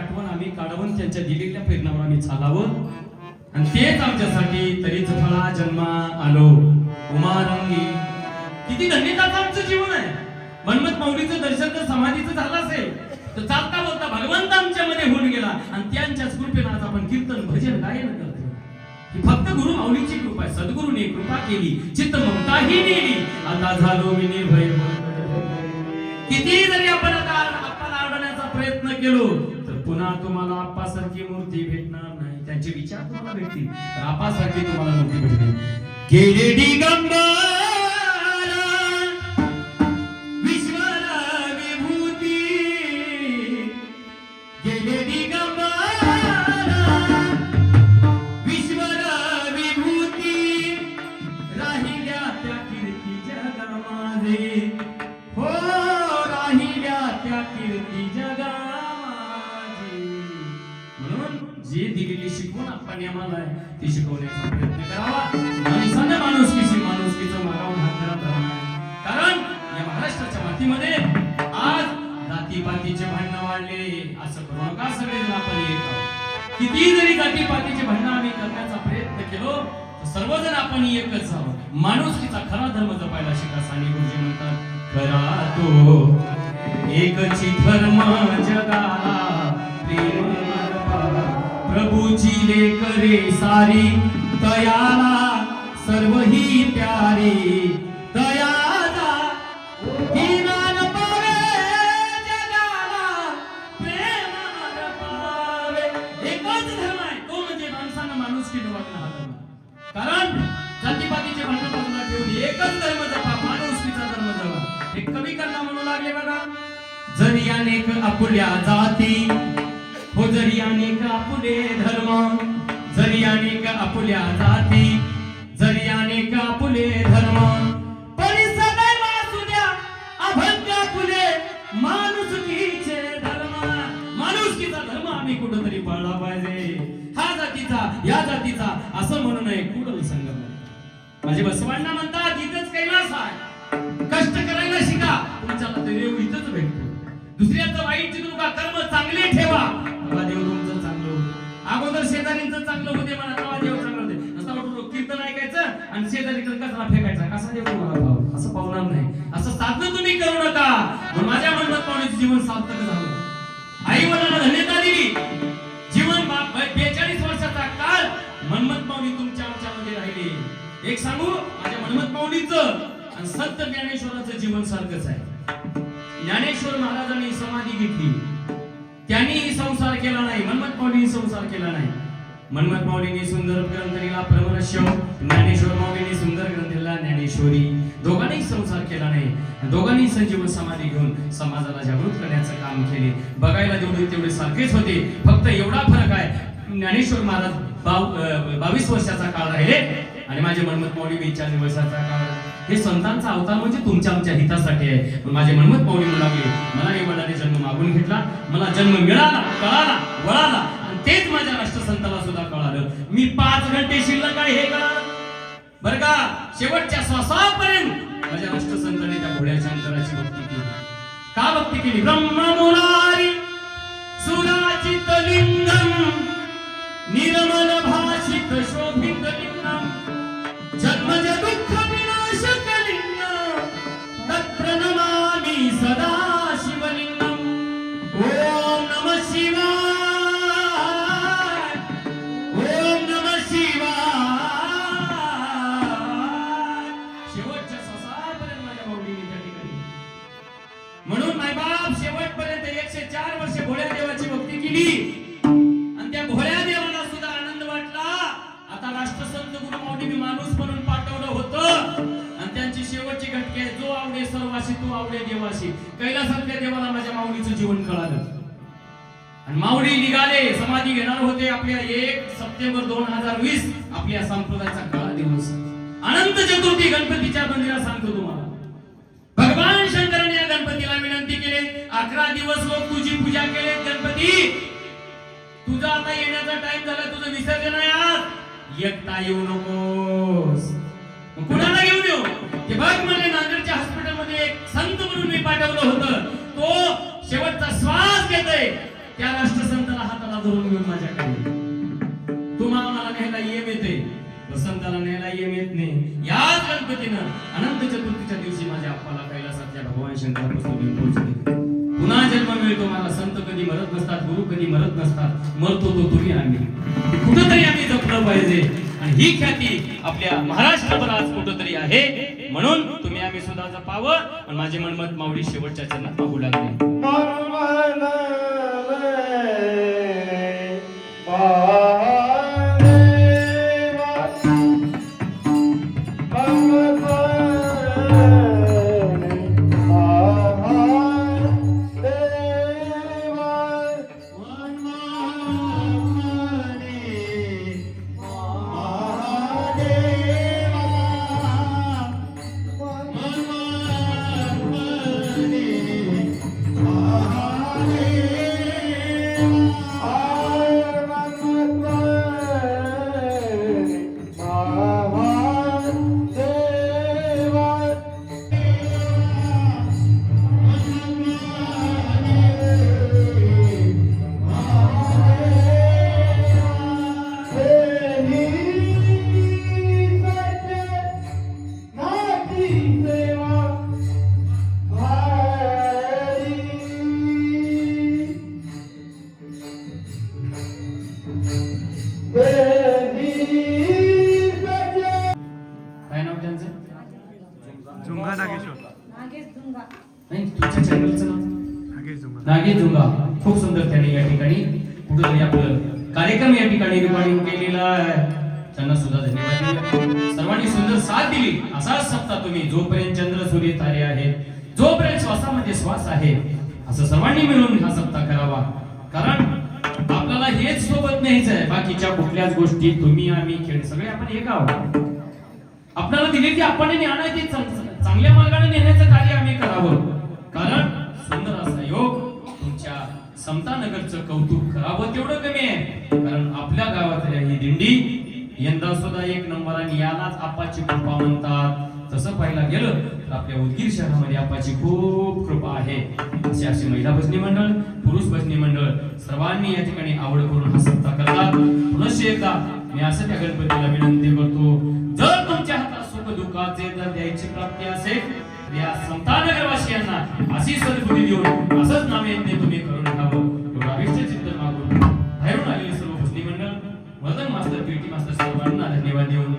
आठवण आम्ही काढावं, त्यांच्या दिलेल्या प्रेरणावर आम्ही चालावं, आणि तेच आमच्यासाठी तरीच फळा जन्मा आलो उमारंगी. किती धन्यताचं आमचं जीवन आहे. मन्मथ माऊलीचं दर्शन जर समाधीचं झालं असेल तर चालता बोलता भगवंत आमच्या मध्ये होऊन गेला, आणि त्यांच्याच कृपेनं आज आपण कीर्तन भजन गायन करतो. ही फक्त गुरु माऊलीची कृपा आहे. सद्गुरूने कृपा केली, चित्त ममताही नेली, आता झालो मी निर्भय. किती जरी आपण आता आप्पाला आवडण्याचा प्रयत्न केलो तर पुन्हा तुम्हाला आप्पासारखी मूर्ती भेटणार नाही. त्यांचे विचार तुम्हाला भेटतील, तर आप्पासारखी तुम्हाला मूर्ती भेटतील. गेले दिगंबरा विश्वाला विभूती, गेले दिगंबरा विश्वाला विभूती, राहिल्या त्या कीर्ती जगामध्ये, हो राहिल्या त्या कीर्ती जगामध्ये. म्हणून जे दिलेली शिकवण आपण आम्हाला आहे ती शिकवण्याचा प्रयत्न करावा. माणसाने माणुसकीचं मागावून हात करत राहू नये. कारण या महाराष्ट्राच्या मातीमध्ये आज जातीपातीचे भांडण वाढले. असं करू नका, सगळेजण आपण एक आहोत. किती जरी जातीपातीचे भांडण आम्ही करण्याचा प्रयत्न केलो तर सर्वजण आपण एकच आहोत. माणुसकीचा खरा धर्म जपायला शिका. साने गुरुजी म्हणतात, खरा तो एकची धर्म जगाला प्रेम प्रभूची लेकरे सारी, तयाला सर्व ही प्यारी, तयाला हीनान पावे जगाला प्रेमानं पावे. एकच धर्म आहे तो म्हणजे माणसानं माणुसकीनं वागणं हा धर्म. कारण जातीपातीचे भांडण बाजूला ठेवून एकच धर्म जपा, माणुसकीचा धर्म जपा. एक कवी कथा म्हणू लागले बघा, जरी अनेक आपुल्या जाती, हो जरी अनेक आपुले धर्म, जरी अनेक आपुल्या जाती, जरी अनेक आपुले धर्म, परी सदैव असू द्या अभंग आपुले माणुसकीचे धर्म. माणुसकीचा धर्म आम्ही कुठंतरी पाळला पाहिजे. हा जातीचा या जातीचा असं म्हणू नये. कुडल संगम माझे बसवांना म्हणतात, इथंच कैलास आहे. कष्ट करायला शिका, तुमच्याला देव इथंच भेटतो. दुसऱ्याचं वाईट चिंतू नका, कर्म चांगले ठेवा, तेव्हा देव तुमचं चांगलं होतं. अगोदर शेजारींचं चांगलं होते म्हणा, तेव्हा देव चांगलं होते. नुसतं वाटून कीर्तन ऐकायचं आणि शेजारीकडे कचरा फेकायचा, कसा देव तुम्हाला पाहू? असं पावणार नाही. असं साधन तुम्ही करू नका. माझ्या मन्मथ माऊलीचं जीवन सार्थक झालं. आई वडिलांना धन्यता दिली. जीवन 42 वर्षाचा काळ मन्मथ माऊली तुमच्या आमच्यामध्ये राहिले. एक सांगू, माझ्या मन्मथ माऊलीचं आणि संत ज्ञानेश्वराचं जीवन सारखंच आहे. ज्ञानेश्वर महाराजांनी समाधी घेतली, त्यांनी संसार केला नाही. मन्मथ माऊलींनी संसार केला नाही. मन्मथ माऊलींनी सुंदर ग्रंथ लिहिला प्रमनश्य, ज्ञानेश्वर माऊलींनी सुंदर ग्रंथ लिहिला ज्ञानेश्वरी. दोघांनी संसार केला नाही. दोघांनी संजीवन समाधी घेऊन समाजाला जागृत करण्याचं काम केले. बघायला जेवढे तेवढे सारखेच होते. फक्त एवढा फरक आहे, ज्ञानेश्वर महाराज 22 वर्षाचा काळ राहिले आणि माझे मन्मथ माऊली 42 वर्षाचा काळ. हे संतांचा अवतार म्हणजे तुमच्या आमच्या हितासाठी आहे. पण माझे मन्मथ माऊली म्हणू लागले, मला आई वडिलांनी जन्म मागून घेतला, मला जन्म मिळाला, कळाला, वळाला, आणि तेच माझ्या राष्ट्रसंताला सुद्धा कळालं. मी 5 घंटे शिल्लक आहे हे कळालं बरं का. शेवटच्या श्वासापर्यंत माझ्या राष्ट्रसंताने त्या भोळ्या शंकराची भक्ती केली. का भक्ती केली? ब्रह्ममुरारी सुराचित लिंगम, निर्मल भाषित शोभित लिंगम, जन्मज दुःख विनाशक लिंगम, तत्प्रणमामि सदा शिवलिंगम. ओम नमः शिवाय, ओम नमः शिवाय. शेवटच्या श्वासापर्यंत माझ्या माऊलीने त्या ठिकाणी. म्हणून मायबाप शेवटपर्यंत 104 वर्षे भोळ्या देवाची भक्ती केली. त्या भोळ्या देवाला सुद्धा आनंद वाटला. आता राष्ट्रसंत गुरु माऊलींनी माणूस म्हणून पाठवलं होतं आणि त्यांची शेवटची घटके, जो आवडे सर्वाशी तो आवडे देवाशी. कैलासातल्या देवाला माझ्या माऊलीचं जीवन कळालं आणि माऊली निघाले. समाधी घेणार होते आपल्या 1 सप्टेंबर 2020 आपल्या संप्रदायाचा काळा दिवस. अनंत चतुर्थी गणपतीच्या मंदिरात सांगतो तुम्हाला, भगवान शंकराने या गणपतीला विनंती केली, 11 दिवस लोक तुझी पूजा केले. गणपती, तुझा आता येण्याचा टाइम झाला, तुझं विसर्जन आहे आज, एकटा येऊ नकोस. कुणाला घेऊन येऊ? ते बघ म्हणजे नांदेडच्या हॉस्पिटल मध्ये एक संत म्हणून मी पाठवलं होतं, तो शेवटचा श्वास घेतोय. त्या राष्ट्रसंताला धरून घेऊन माझ्याकडे. तुम्हाला मला न्यायला येम येते, वसंताला न्यायला येम येत नाही. याच गणपतीनं अनंत चतुर्थीच्या दिवशी माझ्या आप्पाला कैलासातल्या भगवान शंकरापासून घेऊन पोहोचले. पुन्हा जन्म मिळतो मला. संत कधी मरत नसतात, गुरु कधी मरत नसतात. मरतो तो तुम्ही आम्ही. कुठंतरी आम्ही जपलं पाहिजे आणि ही ख्याती आपल्या महाराष्ट्रभर आज कुठंतरी आहे. म्हणून तुम्ही आम्ही सुद्धा जपावं. आणि माझे मनमत माऊली शेवटच्या चरणात पाहू लागले. काय नाव त्यांचं? झुंगा नागेश्वर. नाही, तुमच्या चॅनलचं नाव नागेश झुंगा. नागे झुंगा. खूप सुंदर त्यांनी या ठिकाणी कुठेतरी आपलं कार्यक्रम या ठिकाणी रिकॉर्डिंग केलेला आहे. त्यांना सुद्धा धन्यवाद. सर्वांनी सुंदर साथ दिली. असाच सप्ताह तुम्ही जोपर्यंत चंद्र सूर्य तारे आहेत, जोपर्यंत श्वासामध्ये श्वास आहे, असं सर्वांनी मिळून हा सप्ताह करावा. कारण आपल्याला हेच सोबत न्यायचं आहे. बाकीच्या कुठल्याच गोष्टी तुम्ही आम्ही खेळ सगळे आपण एक आहोत. आपल्याला दिली ती आपण आणायची, चांगल्या मार्गाने नेण्याचं कार्य आम्ही करावं. कारण सुंदर असा योग तुमच्या समतानगरचं कौतुक करावं तेवढं कमी आहे. कारण आपल्या गावातल्या ही दिंडी यंदा सुद्धा एक नंबर आणि यालाच आपाची कृपा म्हणतात. तसं पाहायला गेलं तर आपल्या उदगीर शहरामध्ये आपाची खूप कृपा आहे. अशी महिला भजनी मंडळ, पुरुष भजनी मंडळ सर्वांनी या ठिकाणी आवड करून हा सप्ताह करतात. पुनश्च एकदा मी असं त्या गणपतीला विनंती करतो, जर तुमच्या हातात सुख दुःखाचे जर द्यायची प्राप्ती असेल तर या समतानगरवासियांना अशी सद्बुद्धी देऊन असंच नामयज्ञ तुम्ही करून घ्यावं. एवढा अभिष्ट चिंतन मागून बाहेरून आलेले सर्व भजनी मंडळ, मदन मास्तर, पीटी मास्तर सर्वांना धन्यवाद देऊन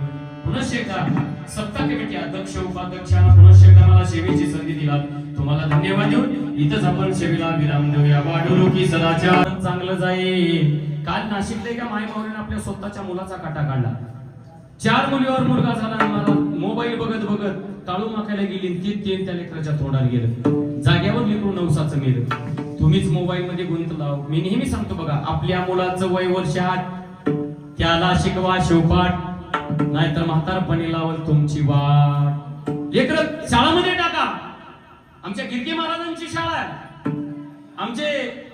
पुनश्च एकदा सप्ताह कमिटी अध्यक्ष उपाध्यक्षांना पुनश्च एकदा मला सेवेची संधी दिला, तुम्हाला धन्यवाद देऊन इथंच आपण सेवेला विराम देऊया. वाढवलो की सदाचार चांगलं जाईल. काल नाशिकला एका मायमाऊलीने आपल्या स्वतःच्या मुलाचा काटा काढला. 4 मुलीवर मुलगा झाला आणि मला मोबाईल बघत बघत टाळू माखायला गेली. तीन त्या लेकराच्या तोंडात गेलं. जाग्यावर लेकरू नवसाचं मेलं. तुम्हीच मोबाईल मध्ये गुंतला. मी नेहमी सांगतो बघा, आपल्या मुलाचं वय वर्ष 8, त्याला शिकवा शिवपाठ, नाहीतर म्हातारपणी लावल तुमची वाट. लेकर शाळामध्ये टाका. आमच्या गिरगे महाराजांची शाळा आहे, आमचे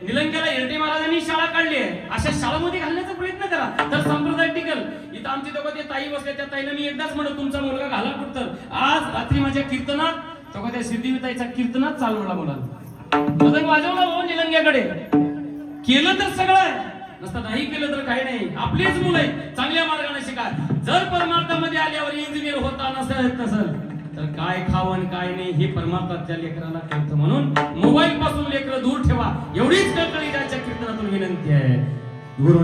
निलंग्याला हिरडे महाराजांनी शाळा काढली आहे. अशा शाळामध्ये घालण्याचा प्रयत्न करा, तर संप्रदाय टिकल. इथं आमच्या दोघं ते ताई बसले, त्या ताईला मी एकदाच म्हणत तुमचा मुलगा घाला कुठं. आज रात्री माझ्या कीर्तनात तेव्हा त्या सिद्धिविताईच्या कीर्तनात चालवला मुलाला, मदन वाजवला हो निलंग्याकडे. केलं तर सगळं आहे, नसतं नाही केलं तर काही नाही. आपलीच मुलं आहे, चांगल्या मार्गाने शिका. जर परमार्थामध्ये आल्यावर इंजिनियर होता नसेल तर काय खावण काय नाही हे परमार्थाच्या लेकराला कळतं. म्हणून मोबाईल पासून लेकरं दूर ठेवा, एवढीच कळकळी त्याच्या कीर्तनातून विनंती आहे. गुरु